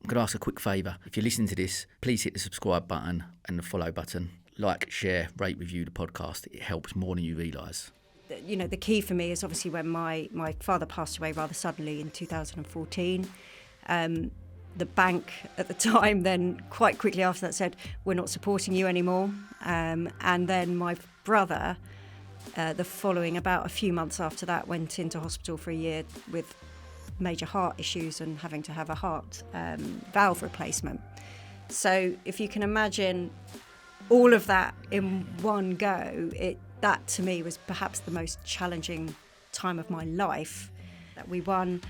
I'm going to ask a quick favour. If you're listening to this, please hit the subscribe button and the follow button. Like, share, rate, review the podcast. It helps more than you realise. You know, the key for me is obviously when my father passed away rather suddenly in 2014. The bank at the time then quite quickly after that said, we're not supporting you anymore. And then my brother, about a few months after that, went into hospital for a year with major heart issues and having to have a heart valve replacement. So if you can imagine all of that in one go, that to me was perhaps the most challenging time of my life. That we won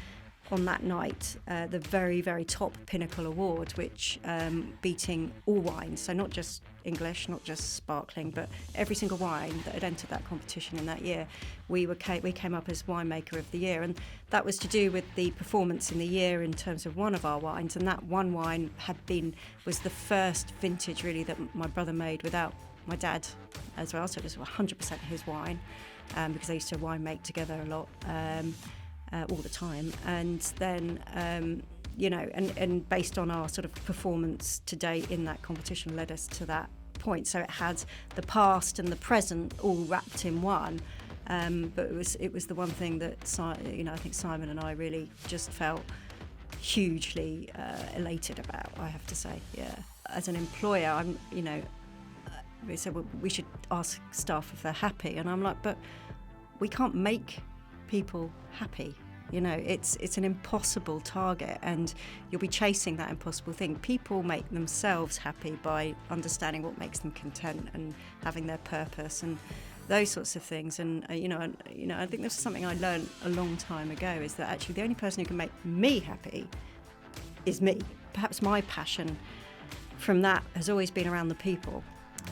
on that night the very, very top Pinnacle Award, which beating all wines, so not just English, not just sparkling, but every single wine that had entered that competition in that year, we came up as winemaker of the year, and that was to do with the performance in the year in terms of one of our wines, and that one wine was the first vintage really that my brother made without my dad as well, so it was 100% his wine, because they used to wine make together a lot. All the time, and then and based on our sort of performance to date in that competition led us to that point. So it had the past and the present all wrapped in one, but it was the one thing that I think Simon and I really just felt hugely elated about, I have to say. Yeah, as an employer, they said, well, we should ask staff if they're happy, and I'm like, but we can't make people happy. It's an impossible target, and you'll be chasing that impossible thing. People make themselves happy by understanding what makes them content and having their purpose and those sorts of things. And I think this is something I learned a long time ago, is that actually the only person who can make me happy is me. Perhaps my passion from that has always been around the people.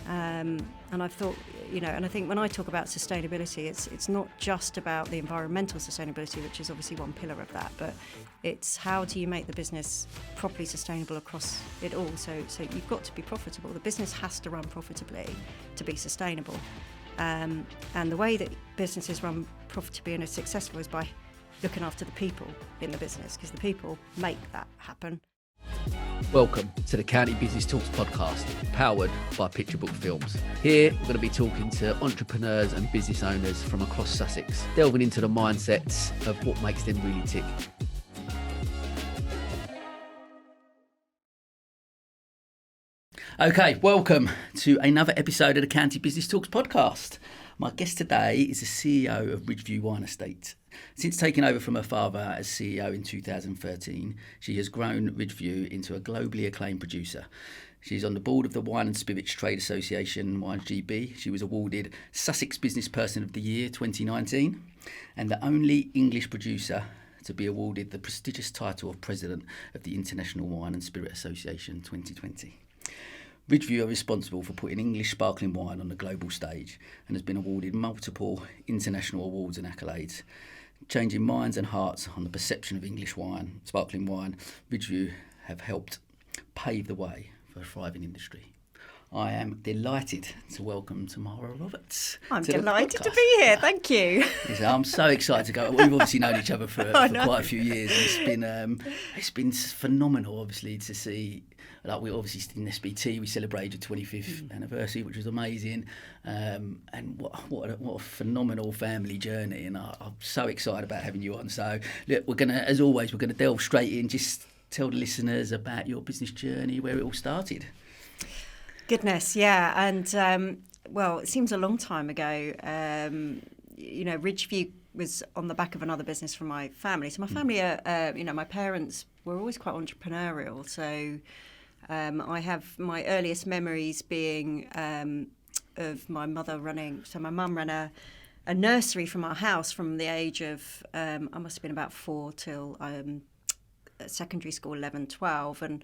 And I've thought, and I think when I talk about sustainability, it's not just about the environmental sustainability, which is obviously one pillar of that, but it's how do you make the business properly sustainable across it all. So you've got to be profitable. The business has to run profitably to be sustainable. And the way that businesses run profitably and are successful is by looking after the people in the business, because the people make that happen. Welcome to the County Business Talks podcast, powered by Picture Book Films. Here, we're going to be talking to entrepreneurs and business owners from across Sussex, delving into the mindsets of what makes them really tick. Okay, welcome to another episode of the County Business Talks podcast. My guest today is the CEO of Ridgeview Wine Estate. Since taking over from her father as CEO in 2013, she has grown Ridgeview into a globally acclaimed producer. She's on the board of the Wine and Spirits Trade Association, YGB. She was awarded Sussex Businessperson of the Year 2019, and the only English producer to be awarded the prestigious title of President of the International Wine and Spirit Association 2020. Ridgeview are responsible for putting English sparkling wine on the global stage and has been awarded multiple international awards and accolades. Changing minds and hearts on the perception of English wine, sparkling wine, Ridgeview have helped pave the way for a thriving industry. I am delighted to welcome Tamara Roberts. I'm delighted to be here, thank you. I'm so excited to go. We've obviously known each other for quite a few years, and it's been phenomenal, obviously, to see. Like, we obviously in SBT we celebrated the 25th anniversary, which was amazing, and what a phenomenal family journey, and I'm so excited about having you on. So look, as always, we're gonna delve straight in. Just tell the listeners about your business journey, where it all started. Goodness, yeah, and well, it seems a long time ago. Ridgeview was on the back of another business from my family. So my family, my parents were always quite entrepreneurial. So I have my earliest memories being of my mother running. So my mum ran a nursery from our house from the age of I must have been about 4 till secondary school, 11, 12, and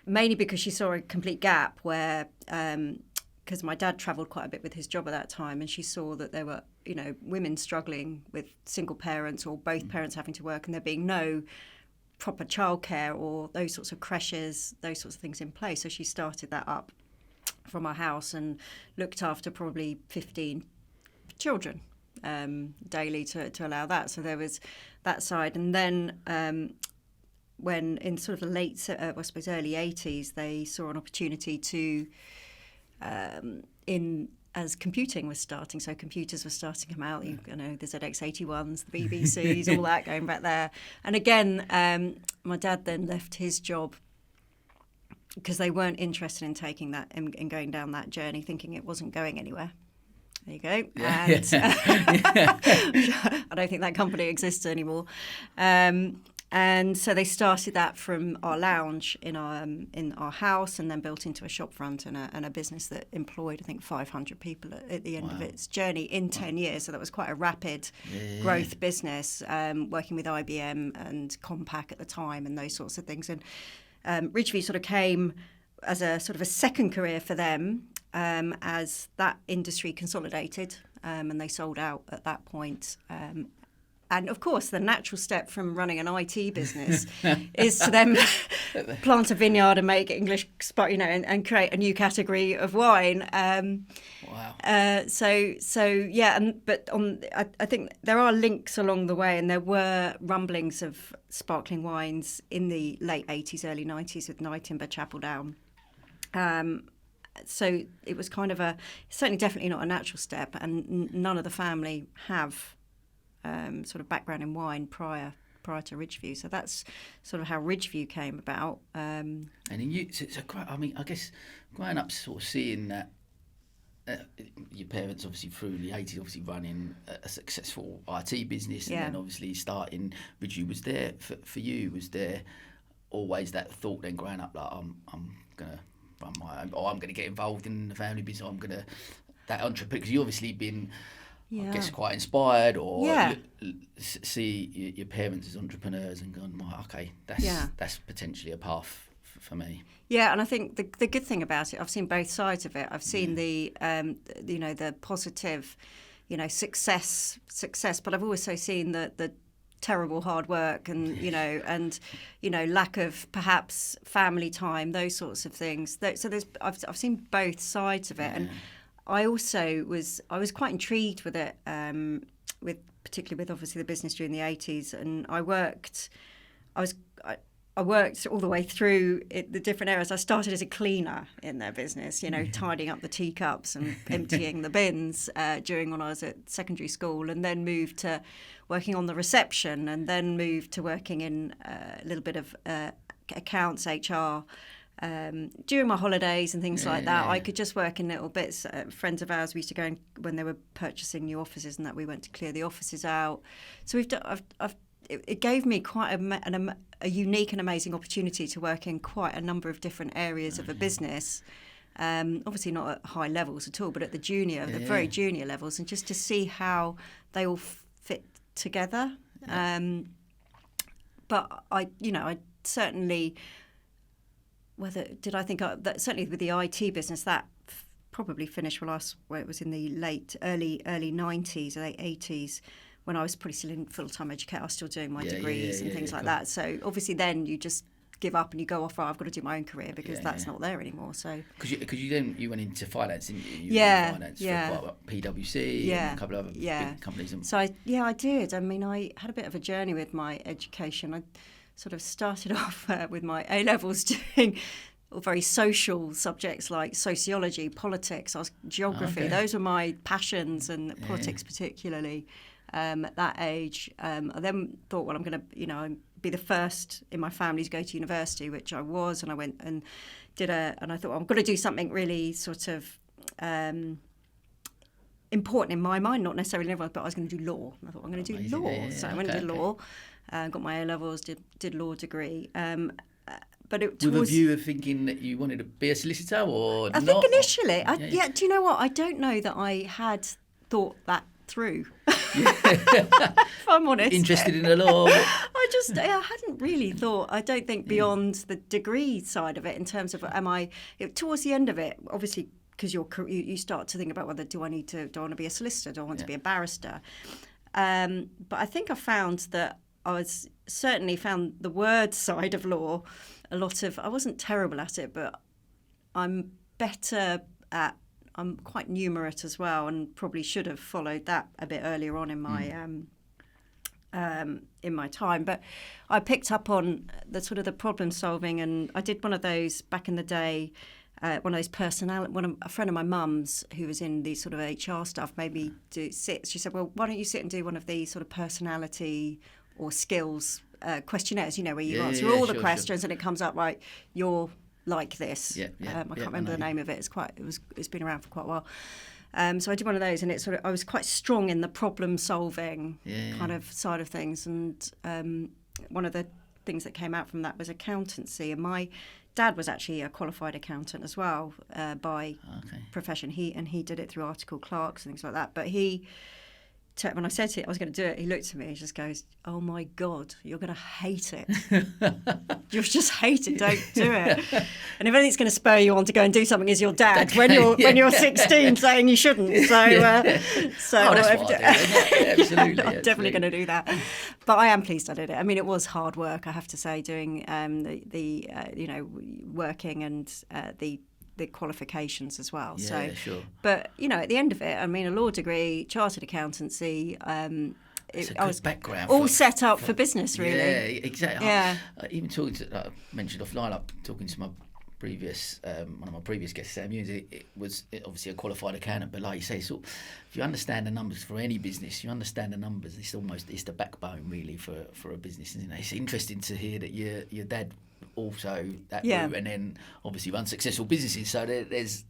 mainly because she saw a complete gap where, because my dad travelled quite a bit with his job at that time, and she saw that there were, women struggling with single parents or both parents having to work, and there being no proper childcare or those sorts of creches, those sorts of things in place. So she started that up from our house and looked after probably 15 children daily to allow that. So there was that side. And then when in sort of the late, I suppose, early 80s, they saw an opportunity to, as computing was starting, so computers were starting to come out, you know, the ZX81s, the BBCs, all that going back there. And again, my dad then left his job because they weren't interested in taking that and going down that journey, thinking it wasn't going anywhere. There you go. Yeah. And I don't think that company exists anymore. And so they started that from our lounge in our house, and then built into a shop front and a business that employed, I think, 500 people at the end of its journey in 10 years. So that was quite a rapid growth business, working with IBM and Compaq at the time and those sorts of things. And Ridgeview sort of came as a sort of a second career for them as that industry consolidated, and they sold out at that point. And of course, the natural step from running an IT business is to then plant a vineyard and make English, you know, and create a new category of wine. Wow. So yeah, but I think there are links along the way, and there were rumblings of sparkling wines in the late 80s, early 90s with Nightingale Chapel Down. So it was kind of certainly definitely not a natural step, and none of the family have sort of background in wine prior to Ridgeview. So that's sort of how Ridgeview came about. And so I mean, I guess growing up, sort of seeing that your parents, obviously through the 80s, obviously running a successful IT business, and then obviously starting Ridgeview, was there for you? Was there always that thought then growing up, like I'm gonna run my own, or I'm gonna get involved in the family business, I'm gonna that entrepreneur? Because you obviously been, I guess, quite inspired, or see your parents as entrepreneurs and gone, well, okay, that's potentially a path for me. Yeah, and I think the good thing about it, I've seen both sides of it. I've seen the you know, the positive, you know, success, but I've also seen the terrible hard work and you know lack of perhaps family time, those sorts of things. So I've seen both sides of it, and I also was quite intrigued with it, particularly with obviously the business during the 80s, and I worked all the way through the different areas. I started as a cleaner in their business, you know, tidying up the teacups and emptying the bins during when I was at secondary school, and then moved to working on the reception, and then moved to working in a little bit of accounts, HR. During my holidays and things like that, I could just work in little bits. Friends of ours, we used to go when they were purchasing new offices, and that we went to clear the offices out. So it gave me quite a unique and amazing opportunity to work in quite a number of different areas of a business. Obviously not at high levels at all, but at the very junior levels, and just to see how they all fit together. But I certainly. Certainly with the IT business, that probably finished where it was in the early 90s, late 80s, when I was pretty still in full-time education. I was still doing my degrees and things like that. So obviously then you just give up and you go off, I've got to do my own career, because that's not there anymore. So because you went into finance, didn't you? You were in finance for PwC and a couple of other big companies. So I did. I mean, I had a bit of a journey with my education. I sort of started off with my A-levels doing very social subjects like sociology, politics, geography. Okay. Those were my passions, and politics particularly at that age. I then thought, well, I'm going to, be the first in my family to go to university, which I was, and I went and and I thought, well, I'm going to do something really sort of important in my mind, not necessarily in everyone, but I was going to do law. And I thought, I'm going to do law. So I went to do law. Got my A-levels, did law degree. But it with a view of thinking that you wanted to be a solicitor, or I think initially, do you know what? I don't know that I had thought that through. If I'm honest, interested in the law. I hadn't really thought. I don't think beyond the degree side of it, in terms of towards the end of it, obviously. Because you start to think about whether do I want to be a solicitor, do I want to be a barrister? But I think I found that certainly found the word side of law a lot of. I wasn't terrible at it, but I'm better at. I'm quite numerate as well, and probably should have followed that a bit earlier on in my in my time, but I picked up on the sort of the problem solving, and I did one of those back in the day. One of those a friend of my mum's who was in the sort of HR stuff made me sit. She said, "Well, why don't you sit and do one of these sort of personality or skills questionnaires? Where you answer all the questions and it comes up right. You're like this. I can't remember the name of it. It's been around for quite a while." So I did one of those, and I was quite strong in the problem solving kind of side of things. And one of the things that came out from that was accountancy. And my dad was actually a qualified accountant as well by profession. He did it through article clerks and things like that. But when I said to him I was going to do it, he looked at me and just goes, "Oh my God, you're going to hate it. You'll just hate it. Don't do it." And if anything's going to spur you on to go and do something, is your dad when you're 16 saying you shouldn't. So that's what I do. Absolutely, I'm definitely going to do that. But I am pleased I did it. I mean, it was hard work, I have to say, doing the working and the qualifications as well. Yeah, sure. But, at the end of it, I mean, a law degree, chartered accountancy, I was background all set up for business, really. Yeah, exactly. Yeah. Even talking to, I mentioned offline, talking to my previous, one of my previous guests, Sam Hughes, it was obviously a qualified accountant, but like you say, if you understand the numbers for any business, you understand the numbers, it's the backbone, really, for a business, isn't it? It's interesting to hear that your dad also that route, and then obviously run successful businesses, so there's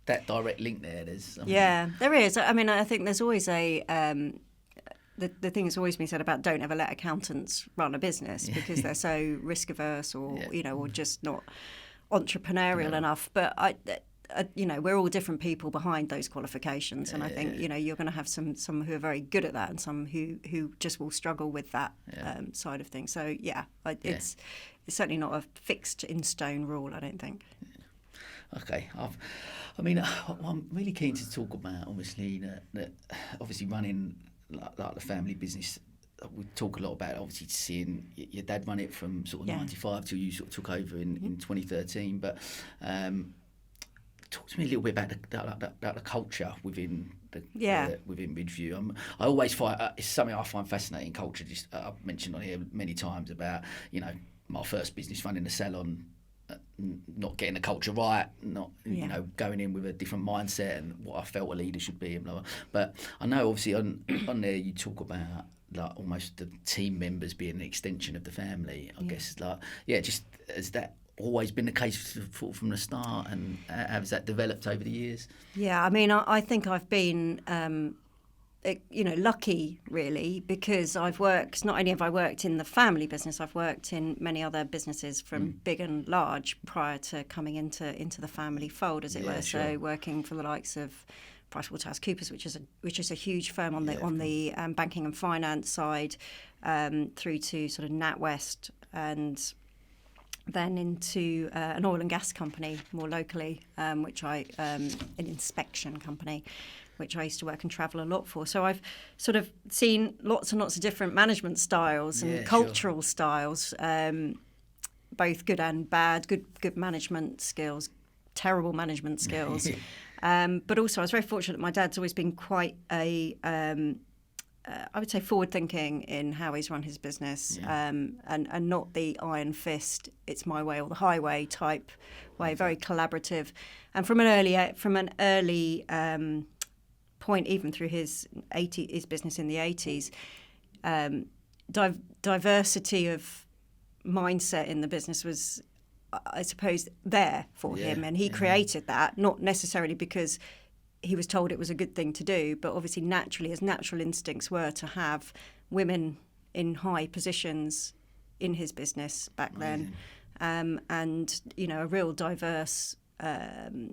that direct link there. There is. I mean, I think there's always the thing that's always been said about don't ever let accountants run a business because they're so risk averse or or just not entrepreneurial enough. But we're all different people behind those qualifications, and I think you're going to have some who are very good at that and some who just will struggle with that side of things. So it's certainly not a fixed in stone rule, I don't think. Okay, I'm really keen to talk about obviously that obviously running like the family business. We talk a lot about obviously seeing your dad run it from sort of 95 till you sort of took over in 2013, but. Talk to me a little bit about the culture within within Ridgeview. I always find it's something I find fascinating. Culture, just I've mentioned on here many times about my first business, running a salon, not getting the culture right, not going in with a different mindset and what I felt a leader should be, and blah, blah. But I know obviously on there you talk about like almost the team members being an extension of the family. I guess just as that. Always been the case from the start, and has that developed over the years? Yeah, I mean, I think I've been, lucky really, because I've worked. Not only have I worked in the family business, I've worked in many other businesses from big and large prior to coming into the family fold, as it were. Sure. So working for the likes of PricewaterhouseCoopers, which is a huge firm on the banking and finance side, through to sort of NatWest and. Then into an oil and gas company more locally, an inspection company, which I used to work and travel a lot for. So I've sort of seen lots and lots of different management styles and cultural styles, both good and bad, good management skills, terrible management skills. But also I was very fortunate that my dad's always been quite a... I would say forward-thinking in how he's run his business, and not the iron fist, it's my way or the highway type way. Very collaborative, and from an early point, even through his business in the 80s, diversity of mindset in the business was, I suppose, there for him, and he created that, not necessarily because he was told it was a good thing to do, but obviously naturally, his natural instincts were to have women in high positions in his business back then, and a real diverse,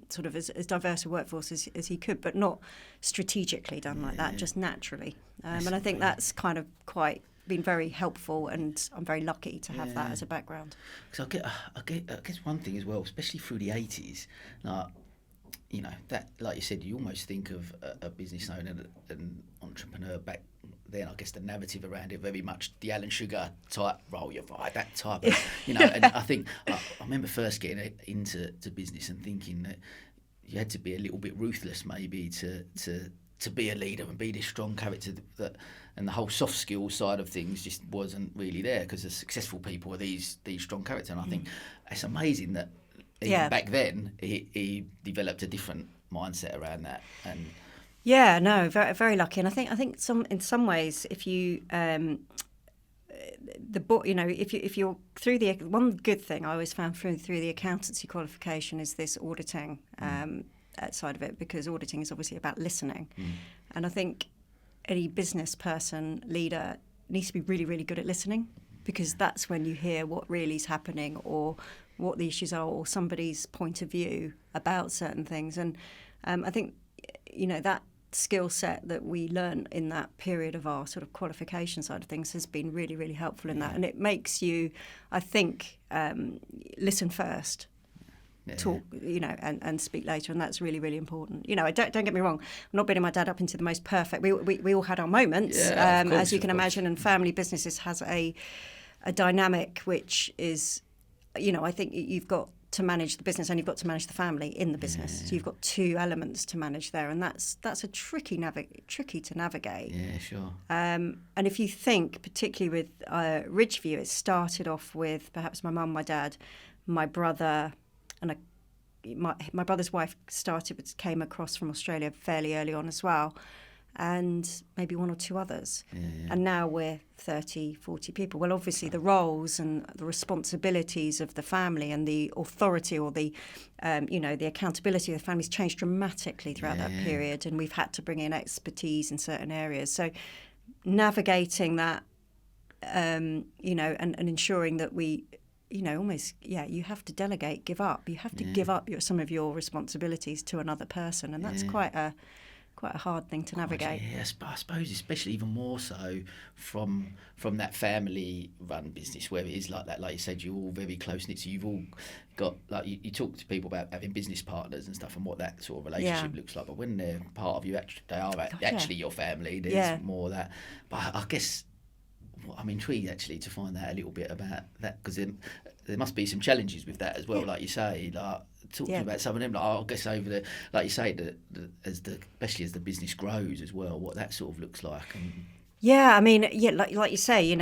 sort of as diverse a workforce as he could, but not strategically done like that, just naturally. And I think that's kind of quite been very helpful, and I'm very lucky to have that as a background. Because I guess one thing as well, especially through the 80s, that, like you said, you almost think of a business owner, an entrepreneur back then. I guess the narrative around it very much the Alan Sugar type role. You're right, that type of, And I think I remember first getting into business and thinking that you had to be a little bit ruthless, maybe to to be a leader and be this strong character that and the whole soft skills side of things just wasn't really there, because the successful people are these strong characters. And I think it's amazing that even back then he developed a different mindset around that. And yeah, no, very, very lucky. And I think in some ways, if you if you're through the one good thing I always found through the accountancy qualification is this auditing side of it, because auditing is obviously about listening, and I think any business person, leader, needs to be really, really good at listening, because that's when you hear what really is happening or what the issues are or somebody's point of view about certain things. And I think, that skill set that we learn in that period of our sort of qualification side of things has been really, really helpful in that. And it makes you, I think, listen first. Talk, and speak later, and that's really, really important. Don't get me wrong, I'm not building my dad up into the most perfect. We all had our moments, as you can imagine, and family businesses has a dynamic which is, I think you've got to manage the business and you've got to manage the family in the business. So you've got two elements to manage there, and that's a tricky to navigate. Yeah, sure. And if you think, particularly with Ridgeview, it started off with perhaps my mum, my dad, my brother. And my brother's wife came across from Australia fairly early on as well, and maybe one or two others. And now we're 30, 40 people. Well, obviously the roles and the responsibilities of the family and the authority or the, the accountability of the family's changed dramatically throughout that period, and we've had to bring in expertise in certain areas. So navigating that, and ensuring that we... you have to delegate, give up. You have to give up some of your responsibilities to another person, and that's quite a hard thing to navigate. Yeah, I suppose, especially even more so from that family-run business where it is like that. Like you said, you're all very close-knit, so you've all got, like, you talk to people about having business partners and stuff and what that sort of relationship looks like, but when they're part of you, they are actually your family. There's more of that. But I guess... I'm intrigued actually to find out a little bit about that, because there must be some challenges with that as well, like you say. Like, talk to me about some of them. Like, I guess over the, like you say, especially as the business grows as well, what that sort of looks like. And like you say,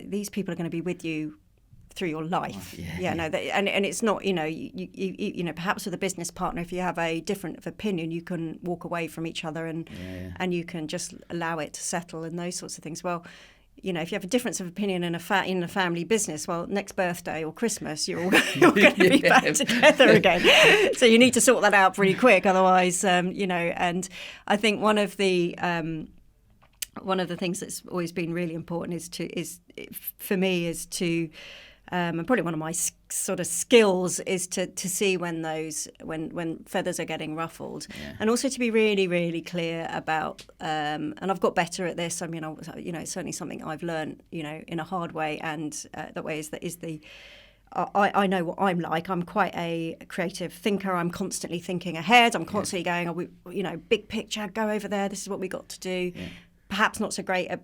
these people are going to be with you through your life. And it's not, you perhaps with a business partner, if you have a different opinion, you can walk away from each other and you can just allow it to settle and those sorts of things. Well, if you have a difference of opinion in a family business, well, next birthday or Christmas, you're all going to be back together again. So you need to sort that out pretty quick, otherwise, and I think one of the things that's always been really important is to and probably one of my sort of skills is to see when feathers are getting ruffled, and also to be really, really clear about. And I've got better at this. I mean, it's certainly something I've learned, in a hard way. And that way I know what I'm like. I'm quite a creative thinker. I'm constantly thinking ahead. I'm constantly going, big picture, go over there. This is what we got to do. Perhaps not so great at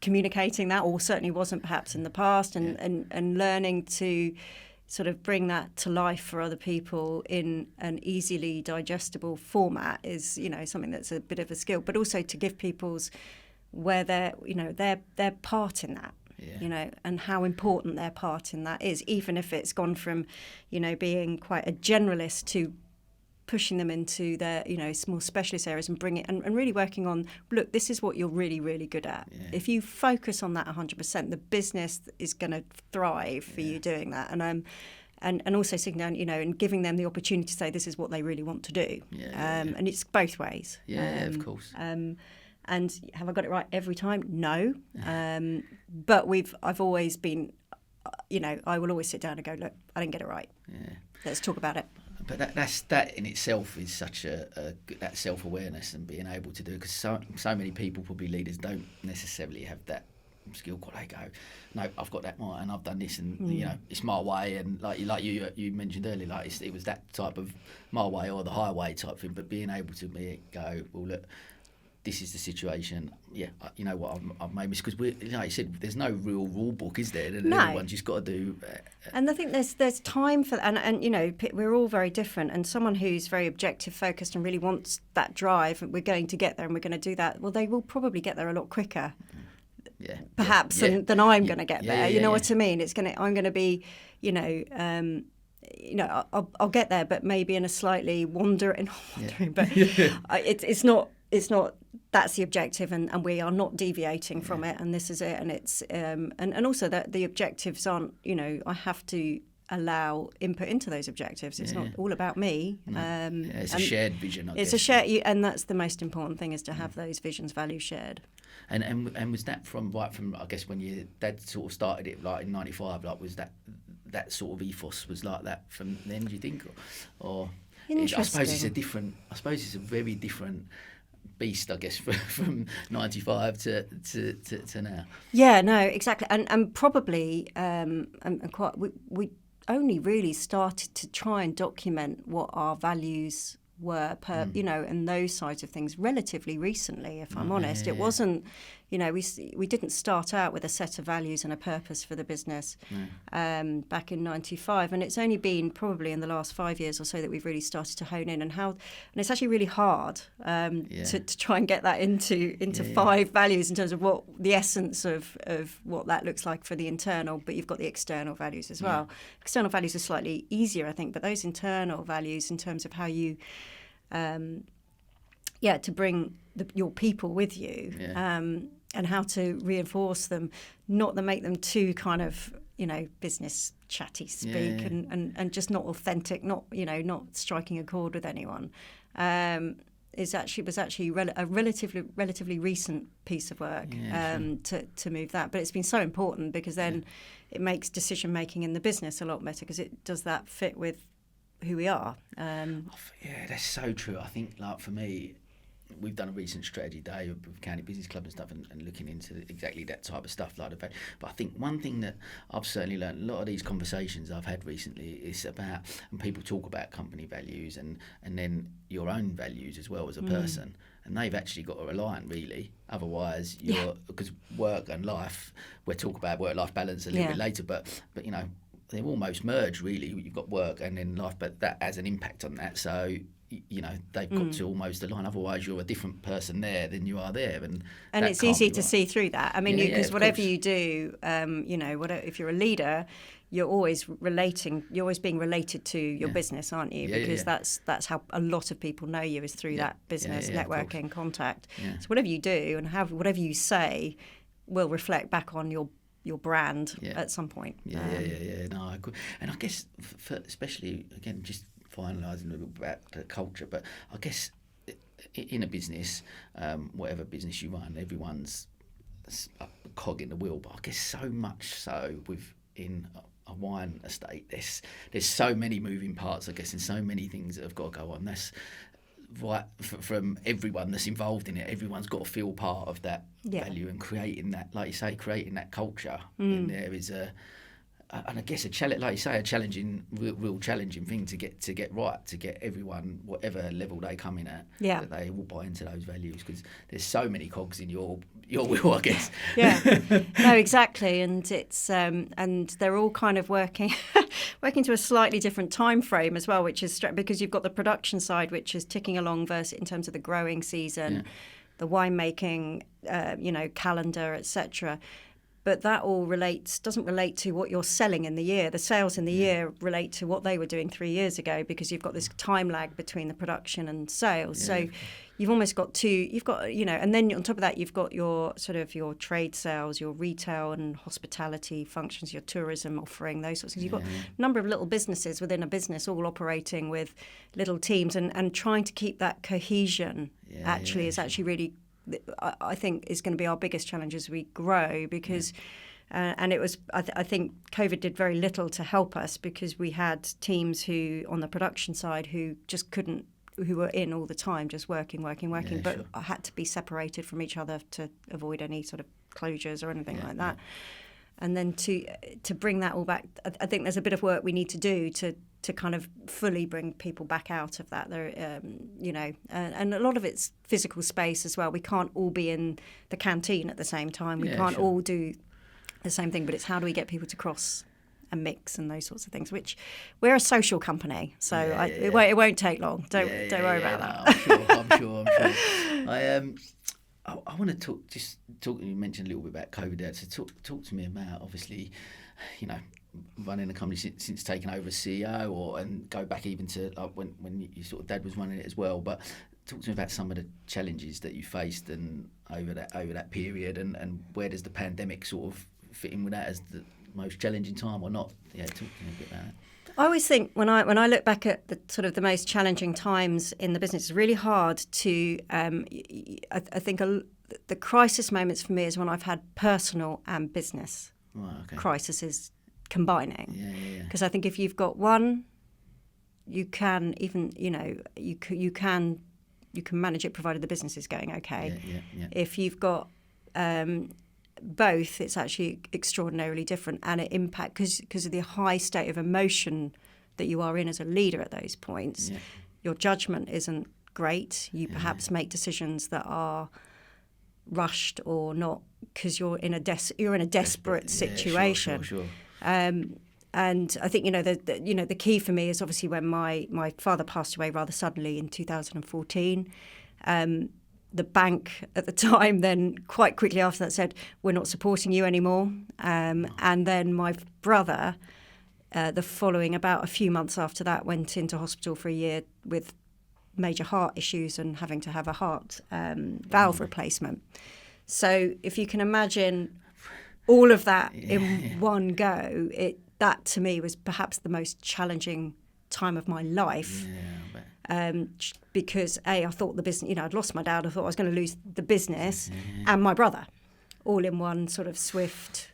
communicating that, or certainly wasn't perhaps in the past, and learning to sort of bring that to life for other people in an easily digestible format is, something that's a bit of a skill, but also to give people's where their part in that. And how important their part in that is, even if it's gone from, being quite a generalist to pushing them into their, more specialist areas and bring it and really working on, look, this is what you're really, really good at. If you focus on that 100%, the business is going to thrive for you doing that. And also sitting down, and giving them the opportunity to say this is what they really want to do. And it's both ways. Of course. And have I got it right every time? No. But I've always been, I will always sit down and go, look, I didn't get it right. Let's talk about it. But that in itself is such that self-awareness and being able to do, because so many people, probably leaders, don't necessarily have that skill. They go, no, I've got that right, and I've done this, and it's my way, and like you mentioned earlier, like it was that type of my way or the highway type thing. But being able to go, well, look, this is the situation. Yeah, you know what, I've made this because like you said, there's no real rule book, is there? No. Everyone's just got to do. And I think there's time for and you know, we're all very different. And someone who's very objective focused and really wants that drive, and we're going to get there, and we're going to do that. Well, they will probably get there a lot quicker. Yeah. Perhaps Yeah. than I'm going to get there. You know Yeah. what I mean? I'm going to be, I'll get there, but maybe in a slightly wandering. But it's not. That's the objective, and we are not deviating from it. And this is it. And it's and also that the objectives aren't. You know, I have to allow input into those objectives. It's not all about me. No. It's a shared vision. It's a shared, and that's the most important thing, is to have those visions, values shared. And was that from I guess when your dad sort of started it like in '95, like was that sort of ethos was like that from then, do you think, or Interesting. I suppose it's a very different beast, I guess, from '95 to now. Yeah, no, exactly, and probably and quite we only really started to try and document what our values were and those sides of things relatively recently, if I'm honest. It wasn't, we didn't start out with a set of values and a purpose for the business back in '95, and it's only been probably in the last 5 years or so that we've really started to hone in and it's actually really hard to try and get that into 5 values in terms of what the essence of what that looks like for the internal, but you've got the external values as well. External values are slightly easier, I think, but those internal values in terms of how you to bring your people with you and how to reinforce them, not to make them too kind of, business chatty speak and just not authentic, not striking a chord with anyone. Was actually a relatively recent piece of work to move that. But it's been so important because then it makes decision making in the business a lot better, because it does that fit with who we are. That's so true. I think, like, for me, we've done a recent strategy day with County Business Club and stuff, and looking into exactly that type of stuff, like the fact. But I think one thing that I've certainly learned, a lot of these conversations I've had recently, is about, and people talk about company values and then your own values as well as a person, and they've actually got to align, really. Otherwise, because work and life, we'll talk about work-life balance a little bit later, but they're almost merged, really. You've got work and then life, but that has an impact on that. So, they've got to almost align. Otherwise, you're a different person there than you are there. And it's easy to see through that. I mean, because whatever you do, if you're a leader, you're always being related to your business, aren't you? Because that's how a lot of people know you, is through that business networking contact. So whatever you do and whatever you say will reflect back on your brand at some point. No, I agree. And I guess, especially, again, just finalising a little bit about the culture, but I guess in a business, whatever business you run, everyone's a cog in the wheel. But I guess so much so within a wine estate, there's so many moving parts, I guess, and so many things that have got to go on. That's right from everyone that's involved in it. Everyone's got to feel part of that value, and creating that, like you say, creating that culture in there is and I guess a challenging, real challenging thing to get right, to get everyone, whatever level they come in at, that they all buy into those values, because there's so many cogs in your wheel, I guess. No, exactly, and it's and they're all kind of working to a slightly different time frame as well, which is because you've got the production side, which is ticking along versus in terms of the growing season, the winemaking, calendar, etc. But that all doesn't relate to what you're selling in the year. The sales in the year relate to what they were doing 3 years ago, because you've got this time lag between the production and sales. So you've almost got and then on top of that, you've got your sort of your trade sales, your retail and hospitality functions, your tourism offering, those sorts of things. You've got a number of little businesses within a business all operating with little teams, and trying to keep that cohesion is actually really, I think, is going to be our biggest challenge as we grow, because and it was I think COVID did very little to help us, because we had teams who on the production side who just couldn't, who were in all the time just working, but had to be separated from each other to avoid any sort of closures or anything like that. and then to bring that all back. I think there's a bit of work we need to do to kind of fully bring people back out of that. There, and a lot of it's physical space as well. We can't all be in the canteen at the same time. We can't all do the same thing, but it's how do we get people to cross and mix and those sorts of things, which we're a social company, so it won't take long. Don't worry about that. No, I'm sure. I want to talk. You mentioned a little bit about COVID there. So talk to me about, obviously, running the company since taking over as CEO, and go back even to when you sort of dad was running it as well. But talk to me about some of the challenges that you faced and over that period, and where does the pandemic sort of fit in with that as the most challenging time or not? Yeah, talk to me a bit about that. I always think when I look back at the sort of the most challenging times in the business, it's really hard to. I think the crisis moments for me is when I've had personal and business crises combining. Because I think if you've got one, you can even you can manage it provided the business is going okay. If you've got both, it's actually extraordinarily different, and it impacts because of the high state of emotion that you are in as a leader at those points. Your judgment isn't great. You perhaps make decisions that are rushed or not because you're in a desperate situation. Sure. And I think the key for me is obviously when my father passed away rather suddenly in 2014. The bank at the time then quite quickly after that said, we're not supporting you anymore. And then my brother, about a few months after that, went into hospital for a year with major heart issues and having to have a heart valve replacement. So if you can imagine all of that in one go, that to me was perhaps the most challenging time of my life. Because I thought the business, I'd lost my dad. I thought I was going to lose the business and my brother, all in one sort of swift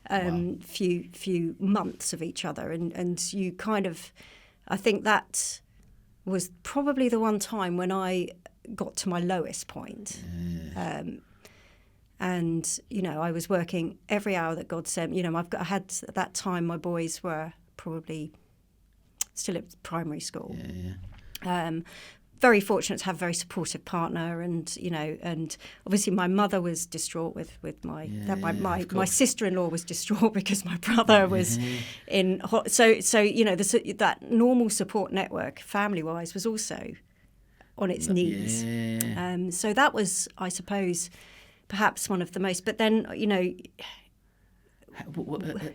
few months of each other. And you kind of, I think that was probably the one time when I got to my lowest point. And I was working every hour that God sent. I had at that time my boys were probably still at primary school. Very fortunate to have a very supportive partner, and obviously my mother was distraught with my sister-in-law was distraught because my brother was in. So that normal support network, family-wise, was also on its knees. So that was, I suppose, perhaps one of the most. But then at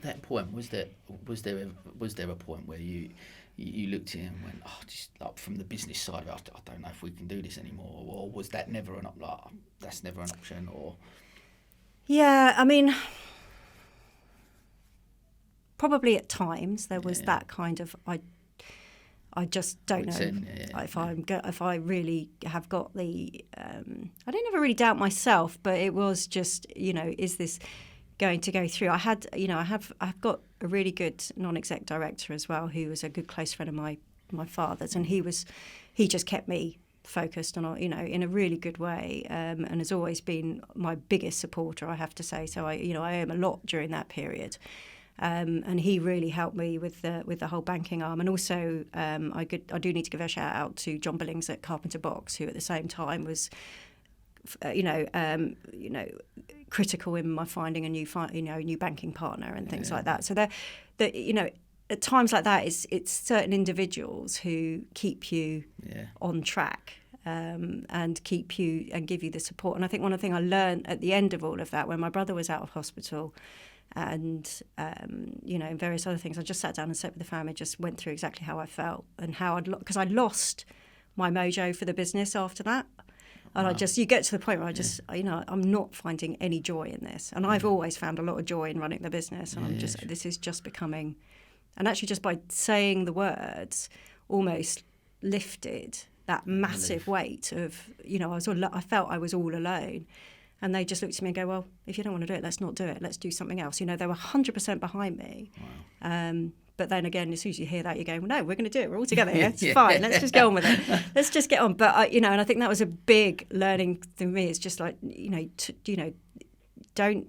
that point, was there a point where you looked at it and went, just like from the business side, I don't know if we can do this anymore, or was that never that's never an option, or? Yeah, I mean, probably at times there was that kind of I just don't know if I really have got the. I don't ever really doubt myself, but it was just is this going to go through? I've got a really good non-exec director as well, who was a good close friend of my father's, and he just kept me focused on in a really good way, and has always been my biggest supporter, I have to say. So I owe him a lot during that period. And he really helped me with the whole banking arm, and also I do need to give a shout out to John Billings at Carpenter Box, who at the same time was, critical in my finding a new banking partner and things like that. So at times like that, it's certain individuals who keep you on track. And keep you and give you the support. And I think one of the things I learned at the end of all of that, when my brother was out of hospital, and and various other things, I just sat down and sat with the family, just went through exactly how I felt and how because I lost my mojo for the business after that. And you get to the point where I'm not finding any joy in this. And I've always found a lot of joy in running the business. And this is just becoming, and actually just by saying the words, almost lifted that massive weight of, I felt I was all alone. And they just looked at me and go, well, if you don't want to do it, let's not do it. Let's do something else. They were 100% behind me. Wow. But then again, as soon as you hear that, you go, well, no, we're going to do it. We're all together here. It's fine. Let's just get on with it. Let's just get on. But, and I think that was a big learning for me. It's just like, don't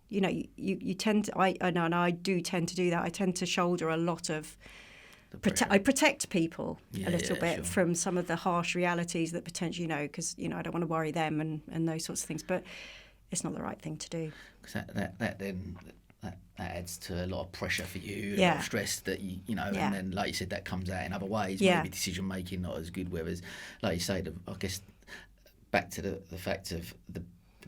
you know, you tend to, I know, and I do tend to do that. I tend to shoulder a lot of, I protect people a little bit from some of the harsh realities that potentially, you know, because, you know, I don't want to worry them and those sorts of things, but it's not the right thing to do. Because that adds to a lot of pressure for you, a lot of stress that you know, and then, like you said, that comes out in other ways. Maybe decision making not as good. Whereas, like you say, I guess back to the fact of the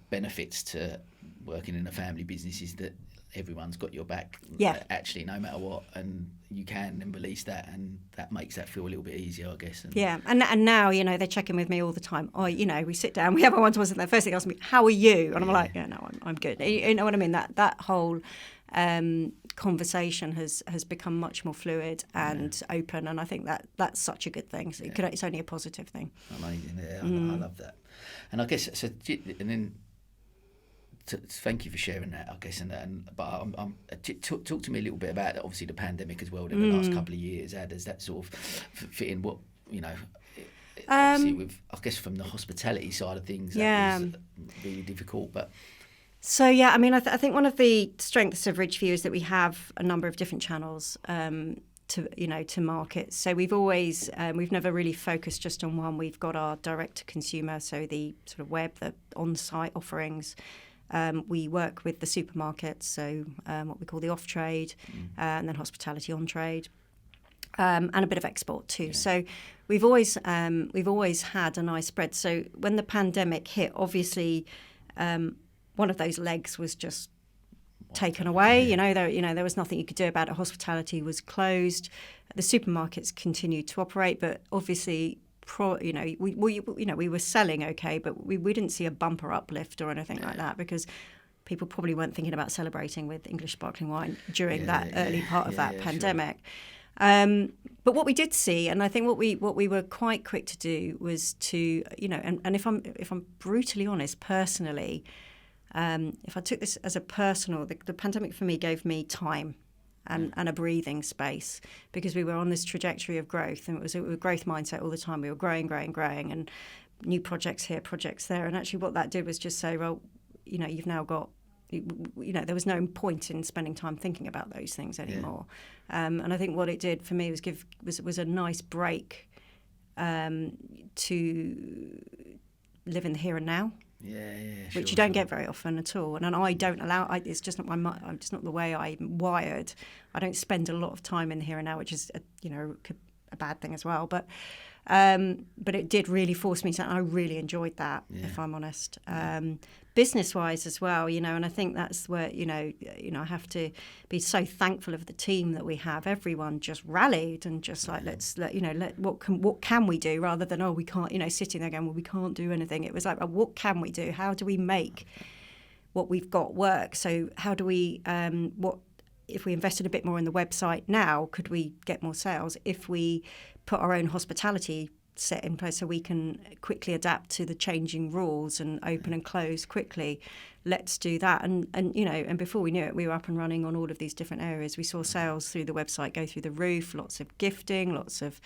benefits to working in a family business is that everyone's got your back, actually, no matter what, and you can then release that, and that makes that feel a little bit easier, I guess. And now, you know, they're checking with me all the time. You know, we sit down, we have our one-to-ones, and the first thing they ask me, how are you? And I'm like, no, I'm good. You know what I mean? That whole conversation has become much more fluid and open, and I think that's such a good thing. So it's only a positive thing. Amazing, I love that. And I guess, so, and then, thank you for sharing that, I guess. Talk to me a little bit about, obviously, the pandemic as well in the last couple of years. How does that sort of fit in? What, you know, obviously, with, I guess, from the hospitality side of things, that was really difficult. But so I mean, I think one of the strengths of Ridgeview is that we have a number of different channels to market. So we've always we've never really focused just on one. We've got our direct to consumer, so the sort of web, the on-site offerings. We work with the supermarkets, so what we call the off-trade, and then hospitality on-trade, and a bit of export too. So we've always had a nice spread. So when the pandemic hit, obviously, one of those legs was just taken away. There was nothing you could do about it. Hospitality was closed. The supermarkets continued to operate, but obviously, we were selling okay, but we didn't see a bumper uplift or anything like that, because people probably weren't thinking about celebrating with English sparkling wine during that early part of that pandemic. Sure. But what we did see, and I think what we were quite quick to do, was to, and if I'm brutally honest, personally, if I took this as a personal, the pandemic for me gave me time. And a breathing space, because we were on this trajectory of growth, and it was a growth mindset all the time. We were growing, and new projects here, projects there. And actually what that did was just say, well, you've now got, there was no point in spending time thinking about those things anymore. And I think what it did for me was a nice break to live in the here and now. Which you don't get very often at all, and I don't allow. It's just not I'm just not the way I'm wired. I don't spend a lot of time in the here and now, which is a bad thing as well. But it did really force me to. And I really enjoyed that, if I'm honest. Business-wise as well, and I think that's where I have to be so thankful of the team that we have. Everyone just rallied and just like what can we do, rather than we can't, sitting there going, well, we can't do anything. It was like, what can we do? How do we make what we've got work? So how do we if we invested a bit more in the website now, could we get more sales? If we put our own hospitality set in place so we can quickly adapt to the changing rules and open and close quickly, let's do that. And before we knew it, we were up and running on all of these different areas. We saw sales through the website go through the roof, lots of gifting, lots of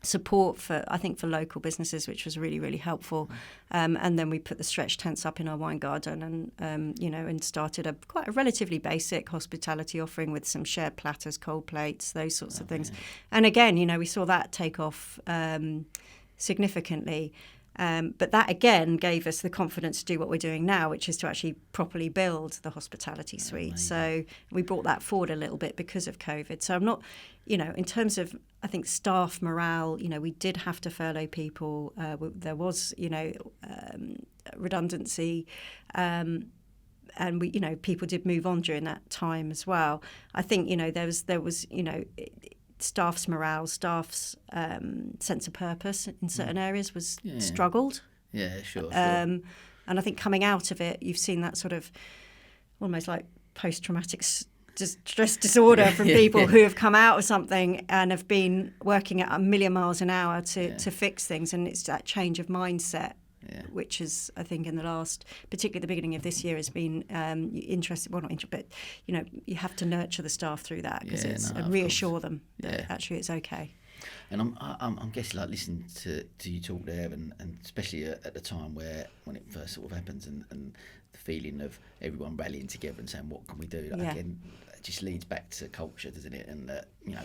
support for local businesses, which was really, really helpful. And then we put the stretch tents up in our wine garden, and started quite a relatively basic hospitality offering with some shared platters, cold plates, those sorts of things. And again, we saw that take off significantly. But that again gave us the confidence to do what we're doing now, which is to actually properly build the hospitality suite. Amazing. So we brought that forward a little bit because of COVID. So I'm not, in terms of, I think, staff morale, we did have to furlough people. There was, redundancy. And we, people did move on during that time as well. I think, there was staff's morale, staff's sense of purpose in certain areas was struggled. Yeah, sure. And I think coming out of it, you've seen that sort of almost like post-traumatic stress disorder from people who have come out of something and have been working at 1,000,000 miles an hour to fix things. And it's that change of mindset, which is, I think, in the last, particularly the beginning of this year, has been interesting. Well, not interesting, but you have to nurture the staff through that and reassure them that actually it's okay. And I'm guessing, like, listening to you talk there, and especially at the time when it first sort of happens, and the feeling of everyone rallying together and saying, what can we do? Like, again, it just leads back to culture, doesn't it? And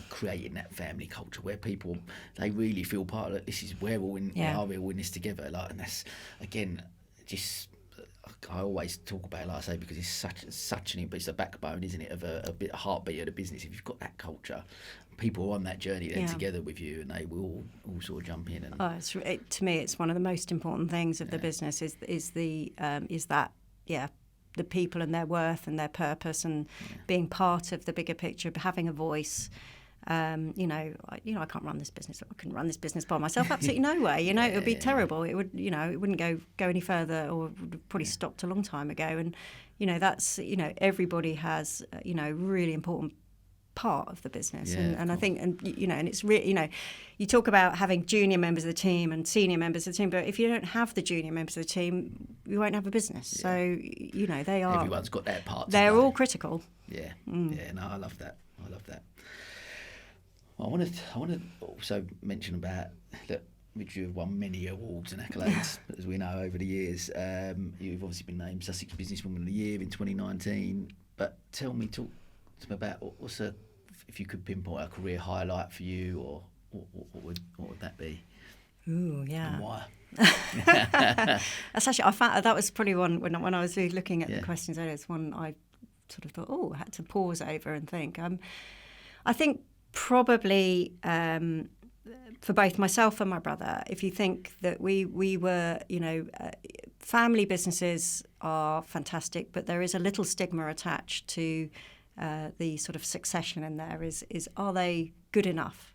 creating that family culture where people, they really feel part of it. This is where we're all in this together. Like, and that's, again, just, I always talk about it, like I say, because it's such it's the backbone, isn't it, of a bit heartbeat of the business. If you've got that culture, people are on that journey then together with you, and they will all sort of jump in. And to me, it's one of the most important things of the business is that the people and their worth and their purpose, and being part of the bigger picture, having a voice. I can't run this business. I couldn't run this business by myself. Absolutely no way. It would be terrible. It would, it wouldn't go any further, or would have probably stopped a long time ago. And, that's, everybody has, really important part of the business. And I think, and it's really, you talk about having junior members of the team and senior members of the team, but if you don't have the junior members of the team, you won't have a business. So, they are. Everyone's got their part. They're all critical. Yeah. Yeah. No, I love that. Well, I want to also mention about that Ridgeview have won many awards and accolades, as we know, over the years. You've obviously been named Sussex Business Women of the Year in 2019. But talk to me about if you could pinpoint a career highlight for you, or what would that be? Ooh, yeah. And why? That's actually, I found that was probably one when I was really looking at the questions earlier. It's one I sort of thought, I had to pause over and think. I think probably for both myself and my brother, if you think that we were, family businesses are fantastic, but there is a little stigma attached to the sort of succession in there. Is are they good enough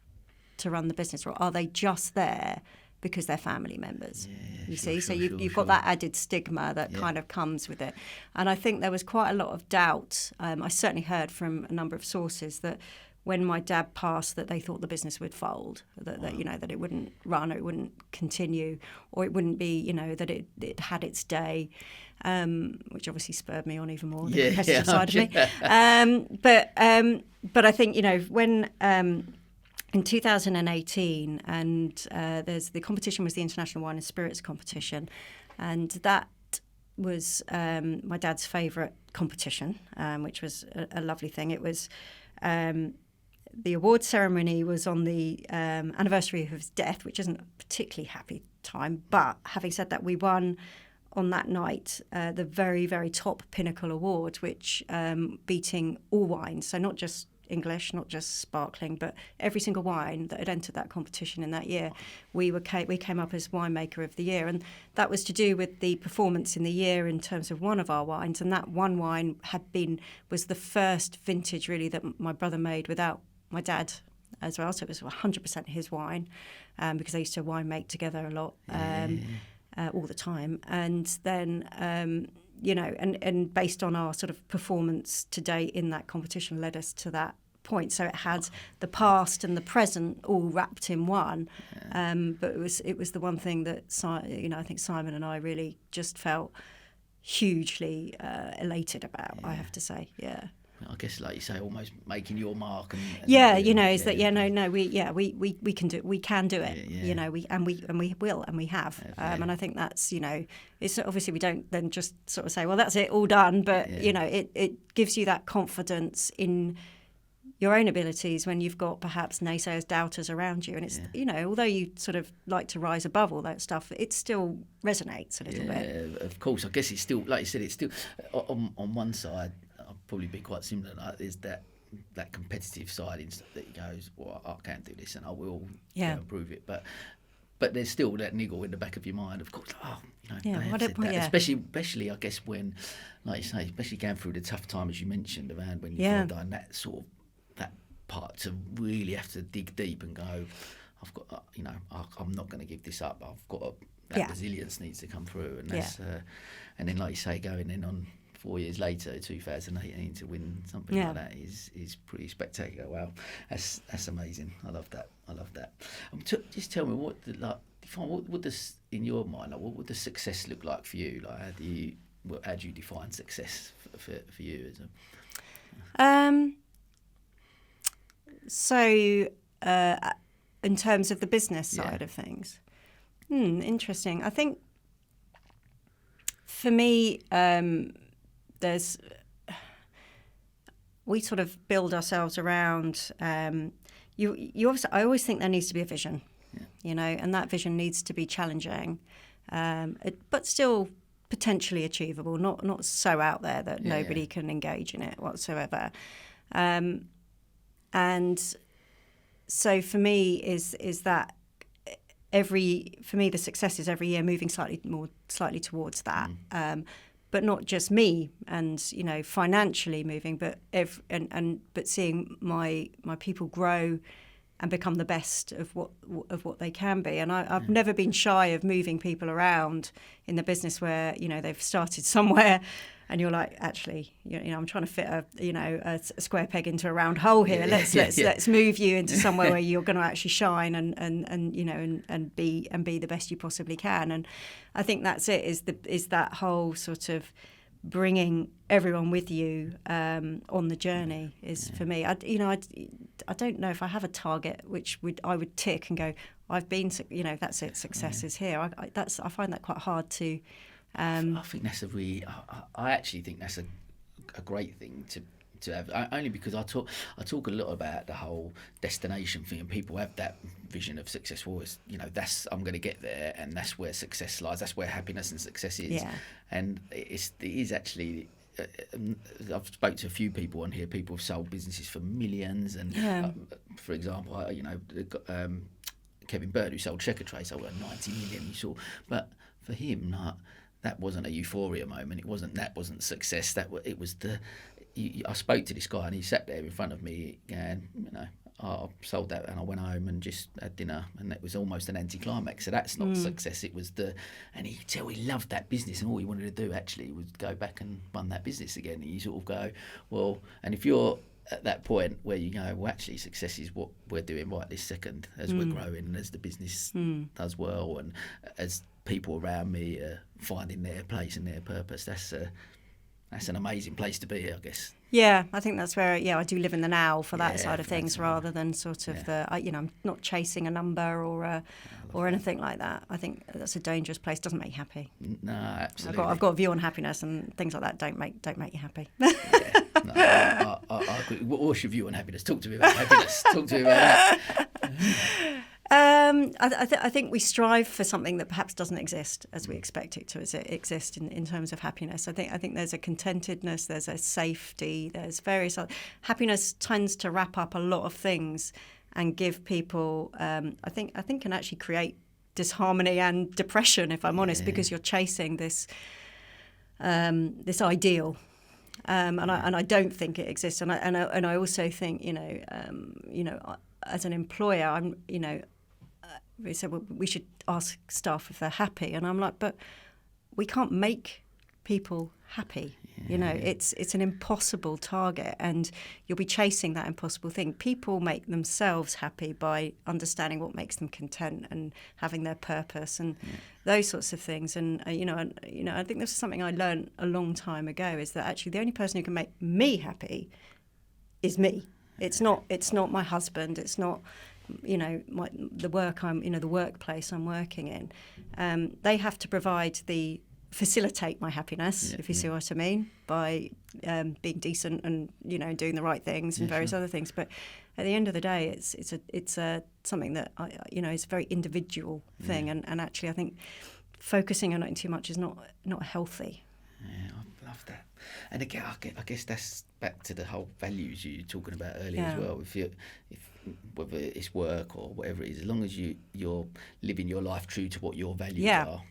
to run the business, or are they just there because they're family members? You've got that added stigma that kind of comes with it. And I think there was quite a lot of doubt. I certainly heard from a number of sources that when my dad passed, that they thought the business would fold, that that it wouldn't run, or it wouldn't continue, or it wouldn't be, that it had its day, which obviously spurred me on even more, the competitive side of me. But I think, when in 2018, and the competition was the International Wine and Spirits competition, and that was my dad's favourite competition, which was a lovely thing. It was the award ceremony was on the anniversary of his death, which isn't a particularly happy time. But having said that, we won on that night the very, very top pinnacle award, which beating all wines, so not just English, not just sparkling, but every single wine that had entered that competition in that year, we came up as winemaker of the year. And that was to do with the performance in the year in terms of one of our wines, and that one wine was the first vintage really that my brother made without my dad as well, so it was 100% his wine, because they used to wine make together a lot, all the time. And then and based on our sort of performance to date in that competition led us to that point. So it had the past and the present all wrapped in one. But it was the one thing that I think Simon and I really just felt hugely elated about. I have to say, I guess, like you say, almost making your mark. We can do it. We will, and we have. And I think that's, it's obviously we don't then just sort of say, well, that's it, all done. But it gives you that confidence in your own abilities when you've got perhaps naysayers, doubters around you, and it's although you sort of like to rise above all that stuff, it still resonates a little bit. Of course, I guess it's still, like you said, it's still on one side. Probably be quite similar. There's that competitive side that goes, well, I can't do this, and I will improve it. But there's still that niggle in the back of your mind, of course. Especially I guess when, like you say, especially going through the tough time as you mentioned, around when you've done that sort of that part to really have to dig deep and go, I've got, I'm not going to give this up. I've got that resilience needs to come through, and that's and then, like you say, going in on 4 years later, 2018, to win something like that is pretty spectacular. Wow, that's amazing. I love that. Just tell me, what does, in your mind, what would the success look like for you? Like, how do you define success for you as a? in terms of the business side of things. Interesting. I think for me, we sort of build ourselves around. You obviously, I always think there needs to be a vision, and that vision needs to be challenging, but still potentially achievable. Not so out there that nobody can engage in it whatsoever. And so for me is that the success is every year moving slightly towards that, but not just me and financially moving, but but seeing my people grow and become the best of what they can be. And I've never been shy of moving people around in the business where they've started somewhere. And you're like, actually, I'm trying to fit a square peg into a round hole here. Let's move you into somewhere where you're going to actually shine and be the best you possibly can. And I think that's it. Is that whole sort of bringing everyone with you on the journey is for me. I don't know if I have a target which I would tick and go, I've been, that's it. Success is here. I find that quite hard to. I think that's I actually think that's a great thing to have. Only because I talk a lot about the whole destination thing, and people have that vision of success. Always, I'm going to get there, and that's where success lies. That's where happiness and success is. Yeah. And it is actually. I've spoke to a few people on here. People have sold businesses for millions, and for example, Kevin Bird, who sold Checker Tray, sold at 90 million. You saw, but for him, that wasn't a euphoria moment. That wasn't success. It was I spoke to this guy, and he sat there in front of me, and I sold that, and I went home and just had dinner, and it was almost an anticlimax. So that's not success. It was and he could tell he loved that business, and all he wanted to do actually was go back and run that business again. And you sort of go, well, and if you're at that point where you go, well, actually, success is what we're doing right this second as we're growing, and as the business does well, and as people around me are finding their place and their purpose. That's an amazing place to be, I guess. Yeah, I think that's where I do live in the now for that side of things, rather than sort of I'm not chasing a number or anything like that. I think that's a dangerous place. Doesn't make you happy. No, absolutely. I've got a view on happiness, and things like that don't make you happy. I agree. What's your view on happiness? Talk to me about happiness. Talk to me about that. I think we strive for something that perhaps doesn't exist as we expect it to exist in terms of happiness. I think there's a contentedness, there's a safety, there's various happiness tends to wrap up a lot of things and give people I think can actually create disharmony and depression, if I'm honest, because you're chasing this ideal. And I don't think it exists, and I also think as an employer, we said, well, we should ask staff if they're happy, and I'm like, but we can't make people happy. It's an impossible target, and you'll be chasing that impossible thing. People make themselves happy by understanding what makes them content and having their purpose and those sorts of things. And I think this is something I learned a long time ago, is that actually the only person who can make me happy is me. It's not my husband. It's not the workplace I'm working in. They have to facilitate my happiness, if you see what I mean, by being decent and doing the right things and various other things. But at the end of the day, it's something that is a very individual thing, and actually I think focusing on it too much is not healthy. Yeah, I love that. And again, I guess that's back to the whole values you were talking about earlier as well. If whether it's work or whatever it is, as long as you're living your life true to what your values are,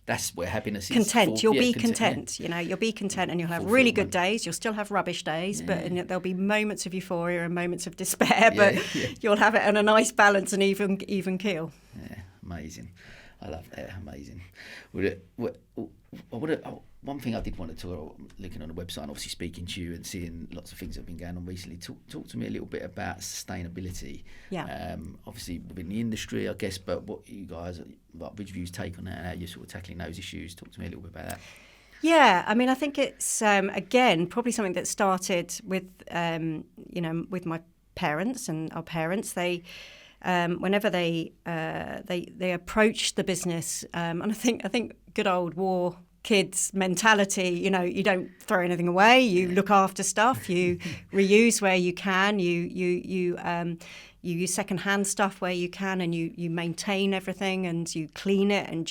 that's where happiness is. Content. You'll be content. You'll be content, and you'll have really good days. You'll still have rubbish days, but there'll be moments of euphoria and moments of despair. But you'll have it in a nice balance and even keel. Yeah, amazing. I love that. Amazing. One thing I did want to looking on the website and obviously speaking to you and seeing lots of things that have been going on recently, talk to me a little bit about sustainability. Yeah. Obviously within the industry, I guess, but what you guys, like Ridgeview's take on that and how you're sort of tackling those issues. Talk to me a little bit about that. Yeah, I mean, I think it's, again, probably something that started with, with my parents and our parents. They whenever they approach the business, and I think good old war kids mentality, you don't throw anything away, you look after stuff, you reuse where you can, you use second-hand stuff where you can, and you maintain everything and you clean it, and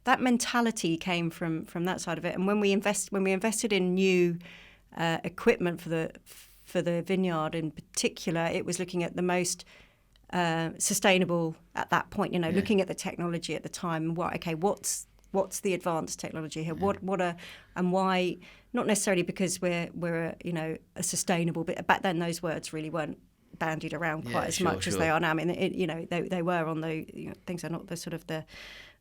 that mentality came from that side of it. And when we invested in new equipment for the vineyard in particular, it was looking at the most sustainable at that point, looking at the technology at the time. What's the advanced technology here? And why? Not necessarily because we're a sustainable. But back then, those words really weren't bandied around quite as much as they are now. I mean, they were on the things are not the sort of the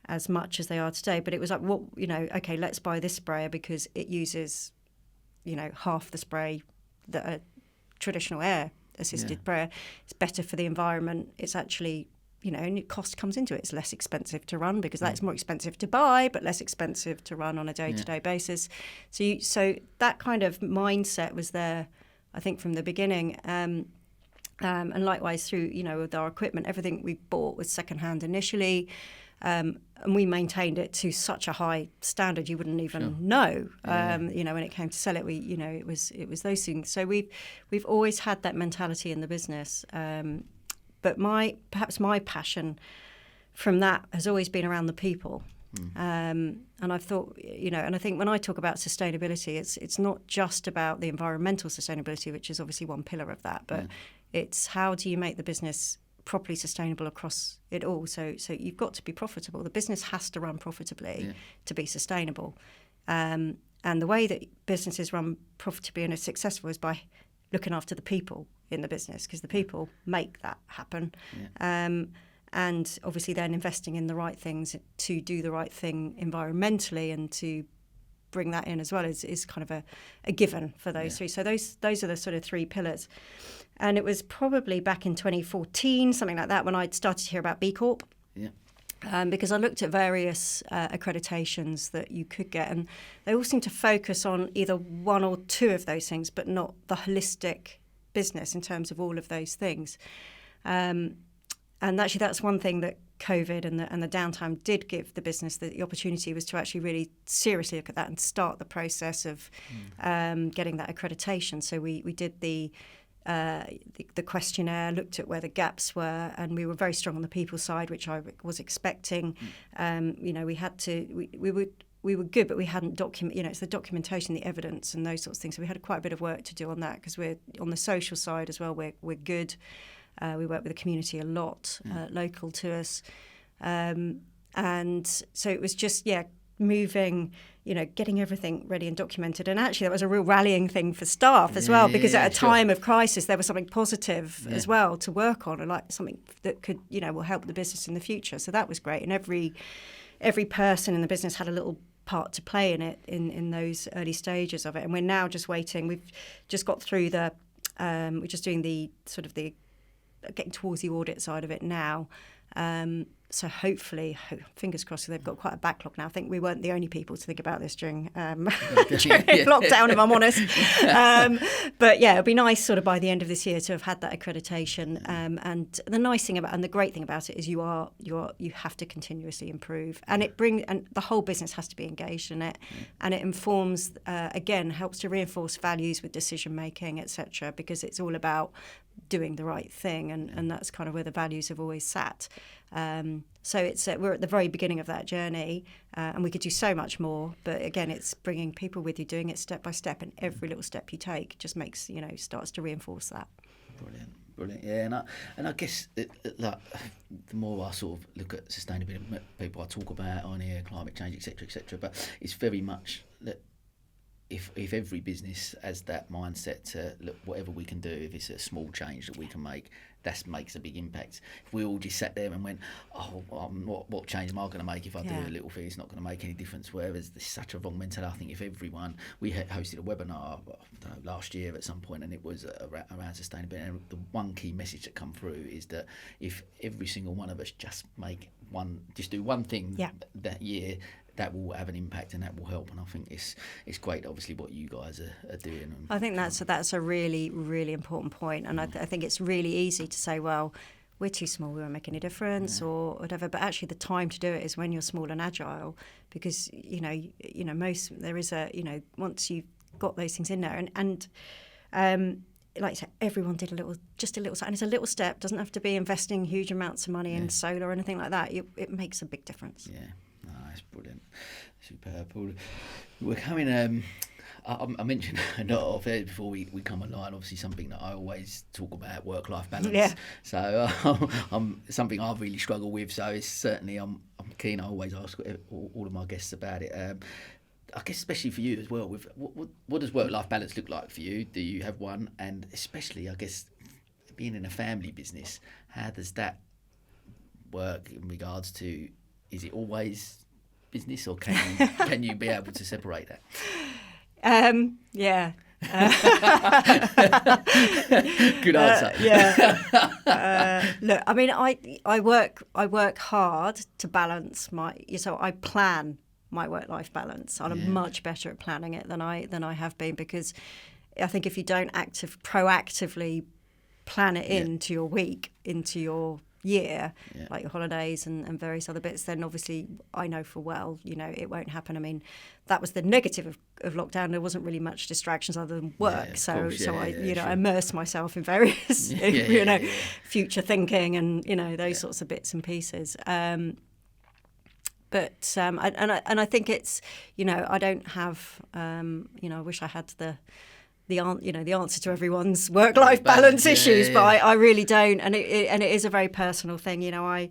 as much as they are today. But it was like, okay, let's buy this sprayer because it uses half the spray that a traditional air assisted sprayer. It's better for the environment. It's actually and cost comes into it. It's less expensive to run because that's more expensive to buy, but less expensive to run on a day-to-day basis. So that kind of mindset was there, I think, from the beginning. And likewise through, with our equipment, everything we bought was second-hand initially. And we maintained it to such a high standard you wouldn't even know. When it came to sell it, it was those things. So we've always had that mentality in the business. But perhaps my passion from that has always been around the people. And I've thought, and I think when I talk about sustainability, it's not just about the environmental sustainability, which is obviously one pillar of that, but it's how do you make the business properly sustainable across it all. So you've got to be profitable. The business has to run profitably to be sustainable. And the way that businesses run profitably and are successful is by looking after the people in the business, because the people make that happen. And obviously then investing in the right things to do the right thing environmentally and to bring that in as well is kind of a given for those three. So those are the sort of three pillars. And it was probably back in 2014, something like that, when I started to hear about B Corp. Because I looked at various accreditations that you could get, and they all seem to focus on either one or two of those things, but not the holistic business in terms of all of those things. And actually, that's one thing that COVID and the downtime did give the business the opportunity, was to actually really seriously look at that and start the process of getting that accreditation. So we did the questionnaire, looked at where the gaps were, and we were very strong on the people side, which I was expecting. We had to, we were good, but we hadn't documented, it's the documentation, the evidence and those sorts of things. So we had quite a bit of work to do on that, because we're on the social side as well, we're good. We work with the community a lot, local to us. And so it was just, moving, getting everything ready and documented. And actually that was a real rallying thing for staff as well, because at a time of crisis, there was something positive as well to work on, and like something that could, will help the business in the future. So that was great. And every person in the business had a little part to play in it, in those early stages of it. And we're now just waiting. We've just got through we're just doing the sort of getting towards the audit side of it now. So hopefully, fingers crossed, they've got quite a backlog now. I think we weren't the only people to think about this during lockdown, if I'm honest. But yeah, it'd be nice sort of by the end of this year to have had that accreditation. And the nice thing and the great thing about it is you have to continuously improve, and and the whole business has to be engaged in it, and it informs helps to reinforce values with decision making, etc. Because it's all about doing the right thing, and that's kind of where the values have always sat. So we're at the very beginning of that journey, and we could do so much more. But again, it's bringing people with you, doing it step by step, and every little step you take just makes starts to reinforce that. Brilliant. Yeah, and I guess the more I sort of look at sustainability, people I talk about on here, climate change, etc. But it's very much that if every business has that mindset to look, whatever we can do, if it's a small change that we can make, that makes a big impact. If we all just sat there and went, what change am I going to make if I do a little thing? It's not going to make any difference. Whereas there's such a wrong mentality. I think if everyone, we hosted a webinar last year at some point, and it was around sustainability. And the one key message that come through is that if every single one of us just do one thing that year, that will have an impact and that will help. And I think it's great, obviously, what you guys are doing. I think that's a really, really important point. And I think it's really easy to say, well, we're too small, we won't make any difference, or whatever. But actually, the time to do it is when you're small and agile, because once you've got those things in there, and like I said, everyone did just a little, and it's a little step. Doesn't have to be investing huge amounts of money in solar or anything like that. It makes a big difference. Yeah, that's brilliant, superb. We're coming. I mentioned a lot of it before we come online. Obviously, something that I always talk about, work-life balance. Yeah. So something I've really struggled with. So it's certainly I'm keen. I always ask all of my guests about it. I guess especially for you as well. With what does work-life balance look like for you? Do you have one? And especially, I guess, being in a family business, how does that work in regards to? Is it always business, or can you be able to separate that? Yeah. Good answer. Look, I mean, I work hard to balance so I plan my work-life balance. I'm much better at planning it than I have been, because I think if you don't proactively plan it into your week, into your year, like your holidays and various other bits, then obviously I know for well, it won't happen. I mean, that was the negative of lockdown. There wasn't really much distractions other than work. I immerse myself in various, future thinking and, those sorts of bits and pieces. I think it's, I don't have, I wish I had the answer to everyone's work-life balance issues, but I really don't, and it is a very personal thing. I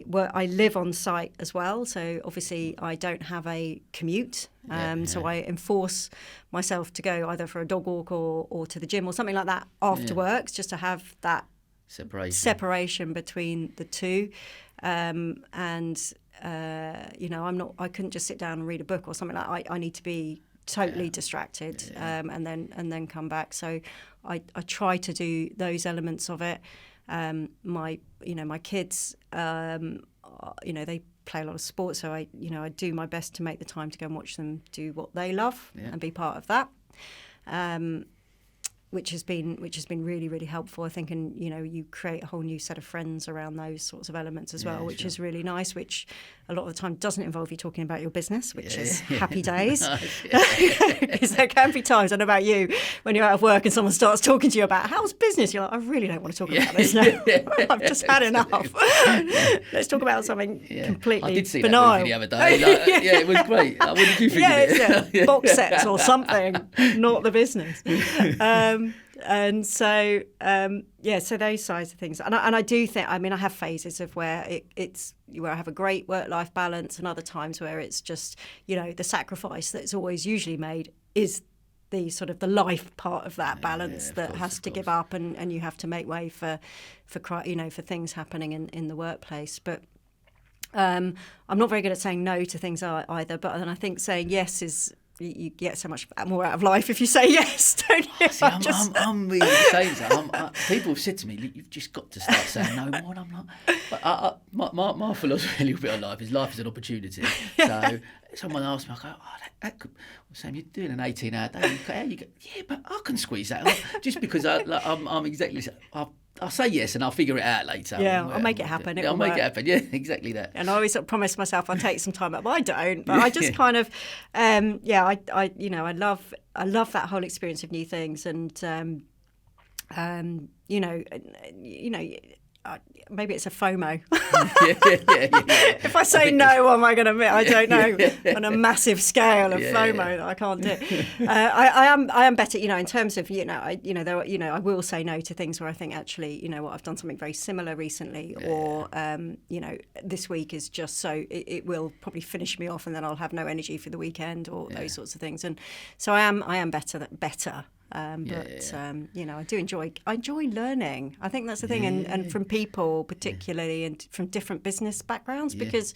live on site as well, so obviously I don't have a commute, so I enforce myself to go either for a dog walk or to the gym or something like that after work, just to have that separation between the two, I couldn't just sit down and read a book or something like that. I need to be totally distracted and then come back. So I try to do those elements of it. My kids, they play a lot of sports, so I do my best to make the time to go and watch them do what they love and be part of that. Which has been really, really helpful, I think, and you create a whole new set of friends around those sorts of elements as well, which is really nice, which a lot of the time doesn't involve you talking about your business, which is happy days. Because there can be times, I don't know about you, when you're out of work and someone starts talking to you about how's business, you're like, I really don't want to talk about this now. I've just had enough. Let's talk about something completely I did see benign. that movie the other day. It was great. What did you think of it? Box sets or something, not the business. And so, so those sides of things. And I do think, I mean, I have phases of where it's where I have a great work-life balance, and other times where it's just, the sacrifice that's always usually made is the sort of the life part of that balance that has to give up, and you have to make way for things happening in the workplace. But I'm not very good at saying no to things either. But then I think saying yes is, you get so much more out of life if you say yes, don't you? See, I'm really the same. People have said to me, you've just got to start saying no more. And I'm like, my philosophy a little bit of life is an opportunity. So someone asked me, I go, that could, Sam, you're doing an 18-hour day. How you go, yeah, but I can squeeze that. Just because I'm exactly. I'll say yes and I'll figure it out later. Yeah, I'll make it happen. I'll make it happen. Yeah, exactly that. And I always sort of promise myself I'll take some time up. I don't, but I just kind of, I love that whole experience of new things, and maybe it's a FOMO. If I say no, what am I going to admit? I don't know. On a massive scale of FOMO that I can't do. I am better, in terms of, I will say no to things where I think, actually, I've done something very similar recently, or this week is just so it will probably finish me off, and then I'll have no energy for the weekend, or those sorts of things. And so I am better. I do enjoy learning. I think that's the thing, and from people particularly, and from different business backgrounds, because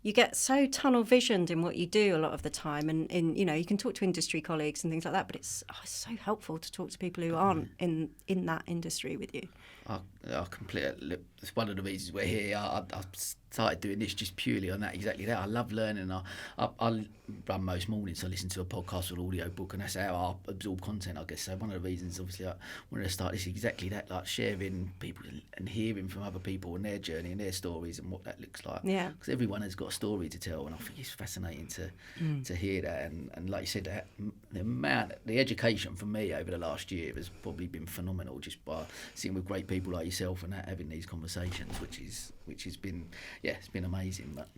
you get so tunnel visioned in what you do a lot of the time, and you can talk to industry colleagues and things like that, but it's so helpful to talk to people who aren't in that industry with you. It's one of the reasons we're here. I started doing this just purely on that, exactly that. I love learning. I run most mornings, so I listen to a podcast or audio book, and that's how I absorb content, I guess. So one of the reasons, obviously, I wanted to start this is exactly that, like sharing people and hearing from other people and their journey and their stories and what that looks like. Yeah. Because everyone has got a story to tell, and I think it's fascinating to hear that. And like you said, the education for me over the last year has probably been phenomenal, just by sitting with great people like yourself and having these conversations, which has been, it's been amazing. But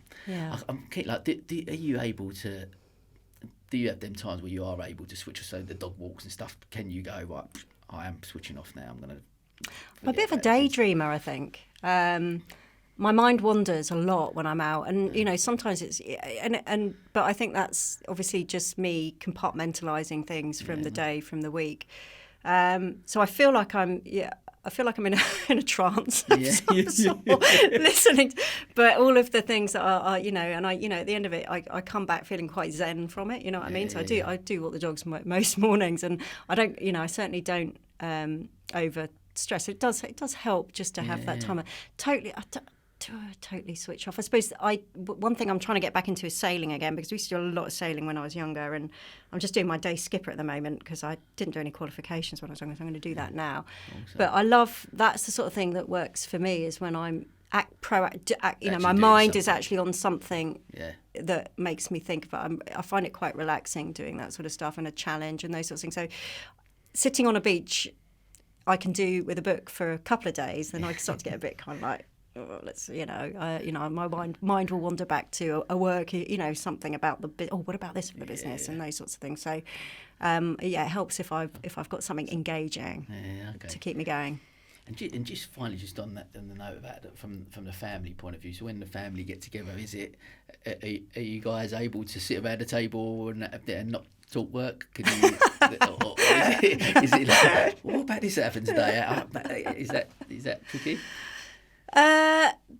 I'm like, are you able to? Do you have them times where you are able to switch? So the dog walks and stuff. Can you go, right? I am switching off now. I'm going to. I'm a bit of a daydreamer, I think. My mind wanders a lot when I'm out, and sometimes it's but I think that's obviously just me compartmentalising things from the day, from the week. So I feel like I'm in a trance of some sort, listening. But all of the things that are and I at the end of it, I come back feeling quite zen from it. You know what I mean? So I do walk the dogs most mornings, and I don't. I certainly don't over stress. It does help just to have that time. Totally switch off. I suppose one thing I'm trying to get back into is sailing again, because we used to do a lot of sailing when I was younger, and I'm just doing my day skipper at the moment because I didn't do any qualifications when I was younger, so I'm going to do that now. Awesome. But I love, that's the sort of thing that works for me, is when I'm my mind is actually on something that makes me think about it. I find it quite relaxing doing that sort of stuff, and a challenge and those sorts of things. So sitting on a beach I can do with a book for a couple of days, then I can start to get a bit kind of like, my mind will wander back to a work, something about what about this for the business and those sorts of things. So, it helps if I've got something engaging to keep me going. And just finally, just on the note of that, from the family point of view. So when the family get together, are you guys able to sit around the table and not talk work? Can you, or is it like, what about this that happened today? Is that tricky?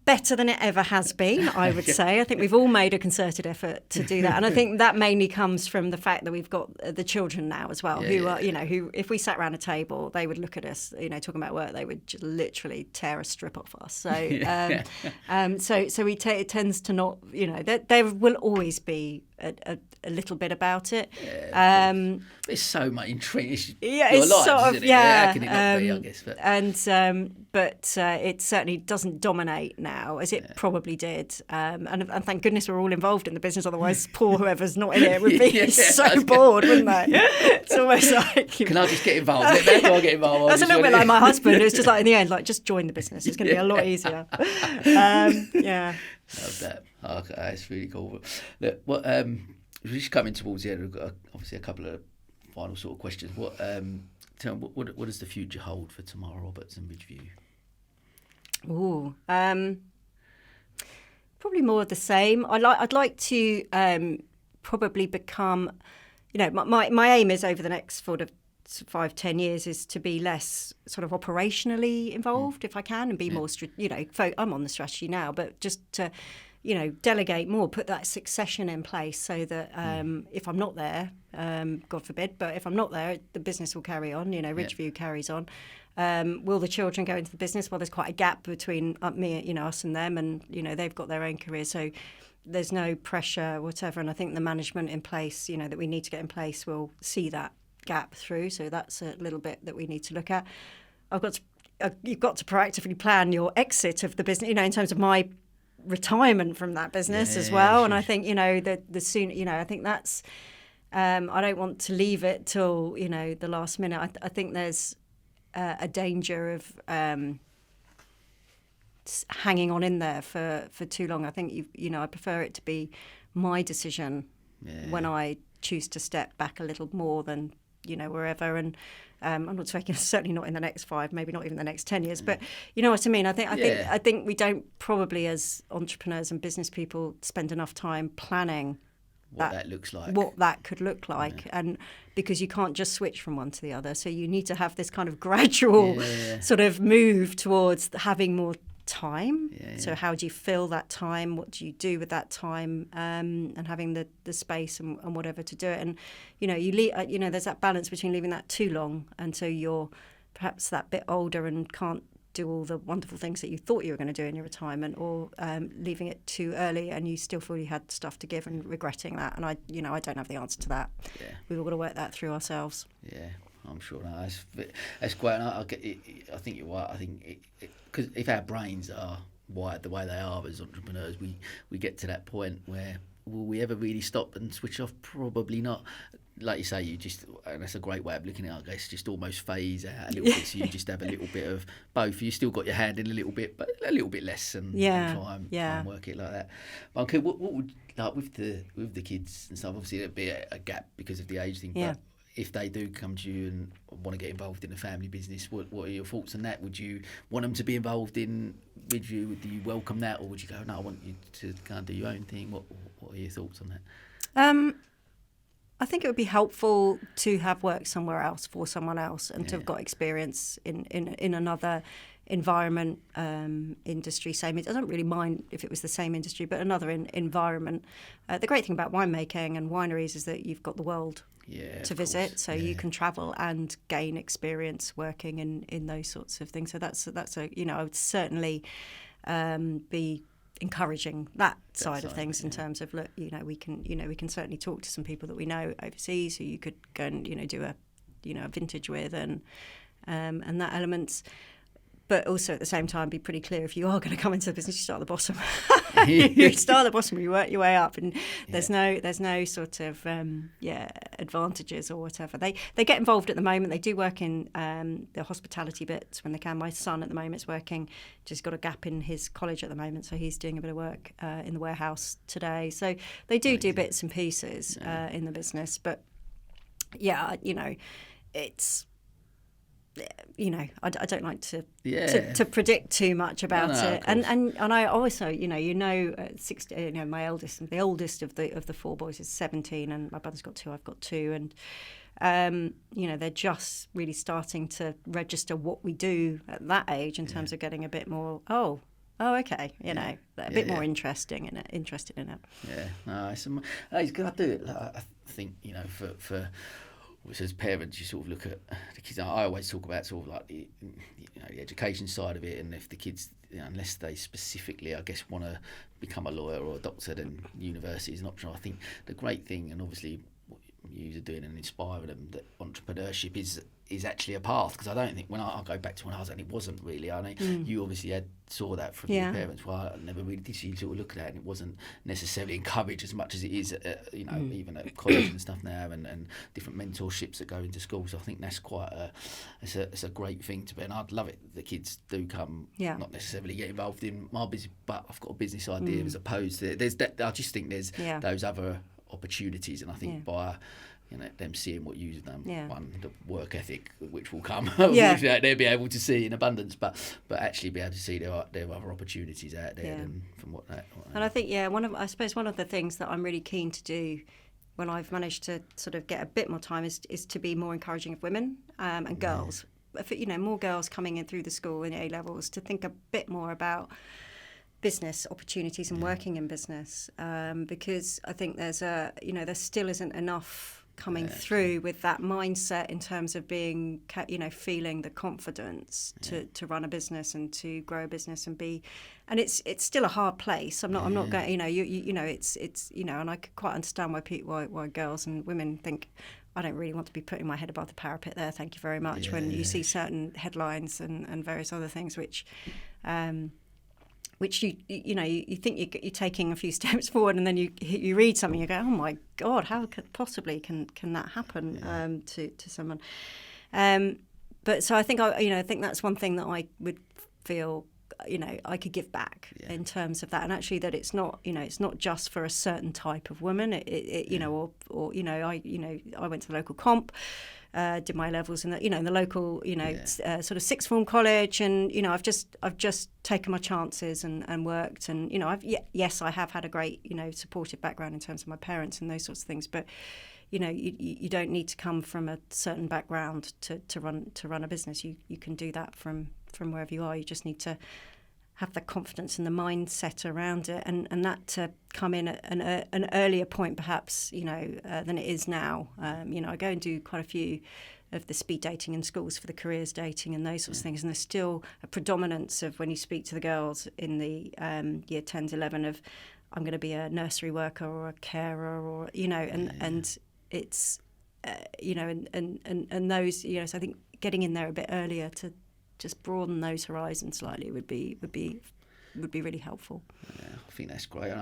Better than it ever has been, I would say. I think we've all made a concerted effort to do that, and I think that mainly comes from the fact that we've got the children now as well, who if we sat around a table, they would look at us, talking about work, they would just literally tear a strip off us. So, it tends to not, there will always be a little bit about it. It's so much intriguing. It's lives, sort of, isn't it? How can it not be, I guess? But it certainly doesn't dominate now as it probably did. And thank goodness we're all involved in the business. Otherwise, poor whoever's not in it would be so bored, wouldn't they? It's almost like, can I just get involved? How do I get involved? That's a little bit like my husband. It's just like in the end, like, just join the business. It's going to be a lot easier. Love that. Okay, that's really cool. Look, we're just coming towards the end. We've got obviously a couple of final sort of questions. Tell me, what does the future hold for Tamara Roberts and Ridgeview? Probably more of the same. I'd like to probably become, my aim is over the next sort of 5-10 years is to be less sort of operationally involved if I can, and be more, I'm on the strategy now, but just to, delegate more, put that succession in place so that if I'm not there, God forbid, but if I'm not there, the business will carry on, Ridgeview carries on. Will the children go into the business? Well, there's quite a gap between me, us and them, and, they've got their own careers. So there's no pressure, whatever. And I think the management in place, that we need to get in place will see that gap through. So that's a little bit that we need to look at. You've got to proactively plan your exit of the business, in terms of my retirement from that business as well. And I think, the sooner, I think that's, I don't want to leave it till, the last minute. I think there's a danger of hanging on in there for too long. I think, I prefer it to be my decision when I choose to step back a little more than, wherever. And I'm not speaking, certainly not in the next 5, maybe not even the next 10 years. But you know what I mean? I think we don't probably, as entrepreneurs and business people, spend enough time planning what that looks like, what that could look like, and because you can't just switch from one to the other, so you need to have this kind of gradual sort of move towards having more time. So how do you fill that time? What do you do with that time? And having the space and whatever to do it. And you leave, there's that balance between leaving that too long until you're perhaps that bit older and can't do all the wonderful things that you thought you were going to do in your retirement, or leaving it too early and you still feel you had stuff to give and regretting that. And I don't have the answer to that. Yeah. We've all got to work that through ourselves. Yeah, I'm sure that's great. And I think you're right. I think because if our brains are wired the way they are as entrepreneurs, we get to that point where will we ever really stop and switch off? Probably not. Like you say, and that's a great way of looking at it, I guess, just almost phase out a little bit, so you just have a little bit of both. You still got your hand in a little bit, but a little bit less, and try and work it like that. But okay, what would, like with the kids and stuff, obviously there'd be a gap because of the age thing, but if they do come to you and want to get involved in a family business, what are your thoughts on that? Would you want them to be involved in Ridgeview? Do you welcome that, or would you go, no, I want you to go and do your own thing? What are your thoughts on that? I think it would be helpful to have worked somewhere else for someone else and to have got experience in another environment, industry. Same, I don't really mind if it was the same industry, but another environment. The great thing about winemaking and wineries is that you've got the world to visit, so you can travel and gain experience working in those sorts of things. So that's I would certainly be encouraging that side of things in terms of, look, we can certainly talk to some people that we know overseas who you could go and do a vintage with and that elements. But also at the same time, be pretty clear, if you are going to come into the business, you start at the bottom. You start at the bottom, you work your way up, and there's no sort of advantages or whatever. They get involved at the moment. They do work in the hospitality bits when they can. My son at the moment is working, just got a gap in his college at the moment, so he's doing a bit of work in the warehouse today. So they do bits and pieces in the business. But it's. I don't like to predict too much about it, and I also my eldest, the oldest of the four boys is 17, and my brother's got two, I've got two, and they're just really starting to register what we do at that age in terms of getting a bit more okay, a bit more interested in it. It's good. I do it. I think for as parents, you sort of look at the kids. I always talk about sort of like the education side of it, and if the kids, unless they specifically, I guess, want to become a lawyer or a doctor, then university is an option. I think the great thing, and obviously what you are doing and inspiring them, that entrepreneurship is actually a path, because I don't think, when I go back to when I was, and it wasn't really, I mean, you obviously saw that from your parents. Well, I never really did see you sort of look at that, and it wasn't necessarily encouraged as much as it is, even at college and stuff now, and different mentorships that go into schools. So I think that's quite it's a great thing to be, and I'd love it. The kids do come, not necessarily get involved in my business, but I've got a business idea, as opposed to, there's that, I just think there's those other opportunities, and I think by them seeing what you've done, one, the work ethic, which will come, which they'll be able to see in abundance, but actually be able to see there are other opportunities out there than from what that. And I think one of the things that I'm really keen to do when I've managed to sort of get a bit more time is to be more encouraging of women and girls. More girls coming in through the school in A levels, to think a bit more about business opportunities and working in business, because I think there still isn't enough coming through with that mindset in terms of being, feeling the confidence to run a business and to grow a business and it's still a hard place. I'm not going, it's and I could quite understand why girls and women think, I don't really want to be putting my head above the parapet there, thank you very much, when you see certain headlines and various other things which you think you're taking a few steps forward, and then you read something, you go, oh my God, how can that happen to someone? But so I think I think that's one thing that I would feel I could give back in terms of that, and actually that it's not just for a certain type of woman. I went to the local comp. Did my levels in the local sort of sixth form college, and I've just taken my chances and worked, and I have had a great supportive background in terms of my parents and those sorts of things, but you don't need to come from a certain background to run a business. You can do that from wherever you are. You just need to have the confidence and the mindset around it, and that to come in at an earlier point perhaps than it is now. I go and do quite a few the speed dating in schools for the careers dating and those sorts of things. And there's still a predominance of, when you speak to the girls in the year 10s, 11, of I'm going to be a nursery worker or a carer, or and it's and those, so I think getting in there a bit earlier to just broaden those horizons slightly would be really helpful. Yeah, I think that's great. And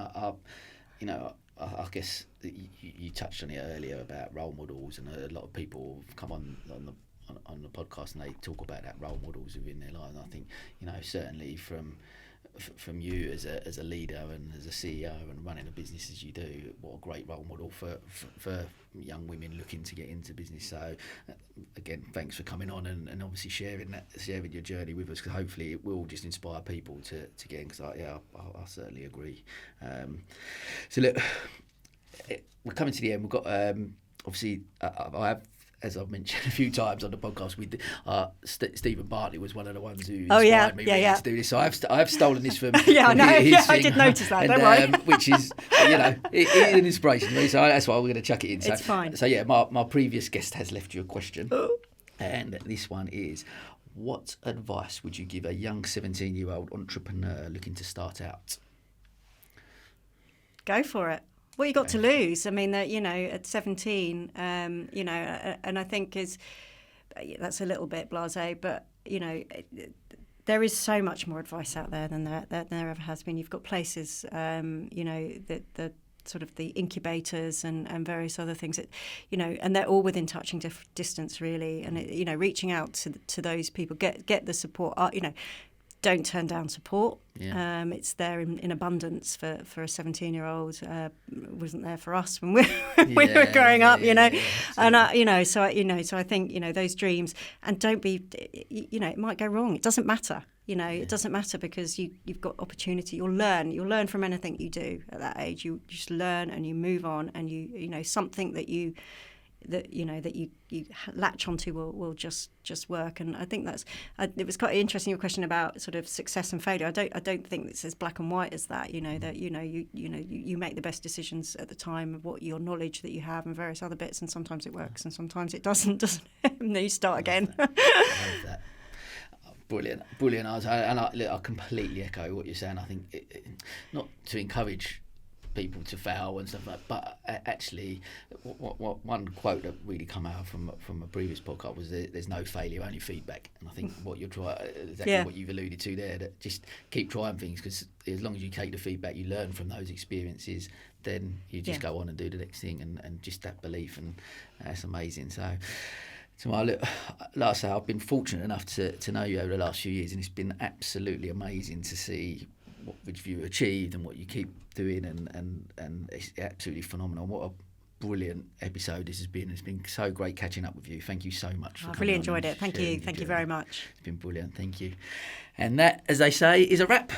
I guess you touched on it earlier about role models, and a lot of people come on the podcast and they talk about that role models within their life. And I think certainly from you as a leader and as a CEO and running a business as you do, what a great role model for young women looking to get into business. So again, thanks for coming on and obviously sharing your journey with us, because hopefully it will just inspire people to get in, because I certainly agree. So look, we're coming to the end. We've got obviously I have, as I've mentioned a few times on the podcast, Stephen Bartley was one of the ones who inspired me to do this. So I've stolen this from yeah, I know. I did notice that. Don't worry. Which is an inspiration to me. So that's why we're going to chuck it in. It's fine. So yeah, my previous guest has left you a question, and this one is: what advice would you give a young 17-year-old entrepreneur looking to start out? Go for it. What you got to lose? I mean, at 17, and I think that's a little bit blasé, but there is so much more advice out there than there ever has been. You've got places, the sort of the incubators and various other things that, and they're all within touching distance, really. And reaching out to those people, get the support. Don't turn down support. Yeah. It's there in abundance for a 17-year-old. Wasn't there for us when we were growing up, and so I think those dreams, and don't be, it might go wrong. It doesn't matter. It doesn't matter, because you've got opportunity. You'll learn from anything you do at that age. You just learn and you move on, and something that you latch onto will just work. And I think it was quite interesting, your question about sort of success and failure. I don't think it's as black and white as that. That you make the best decisions at the time of what your knowledge that you have and various other bits, and sometimes it works and sometimes it doesn't. And then you start again. I love that. Brilliant. I completely echo what you're saying. I think not to encourage people to fail and stuff like that, but actually what one quote that really come out from a previous podcast was there's no failure, only feedback. And I think what you're trying, what you've alluded to there, that just keep trying things, because as long as you take the feedback, you learn from those experiences, then you just go on and do the next thing, and just that belief, and that's amazing. So like I say, I've been fortunate enough to know you over the last few years, and it's been absolutely amazing to see what Ridgeview achieved and what you keep doing, and it's absolutely phenomenal. What a brilliant episode this has been. It's been so great catching up with you. Thank you so much. I've really enjoyed it. Thank you very much. It's been brilliant. Thank you. And that, as they say, is a wrap.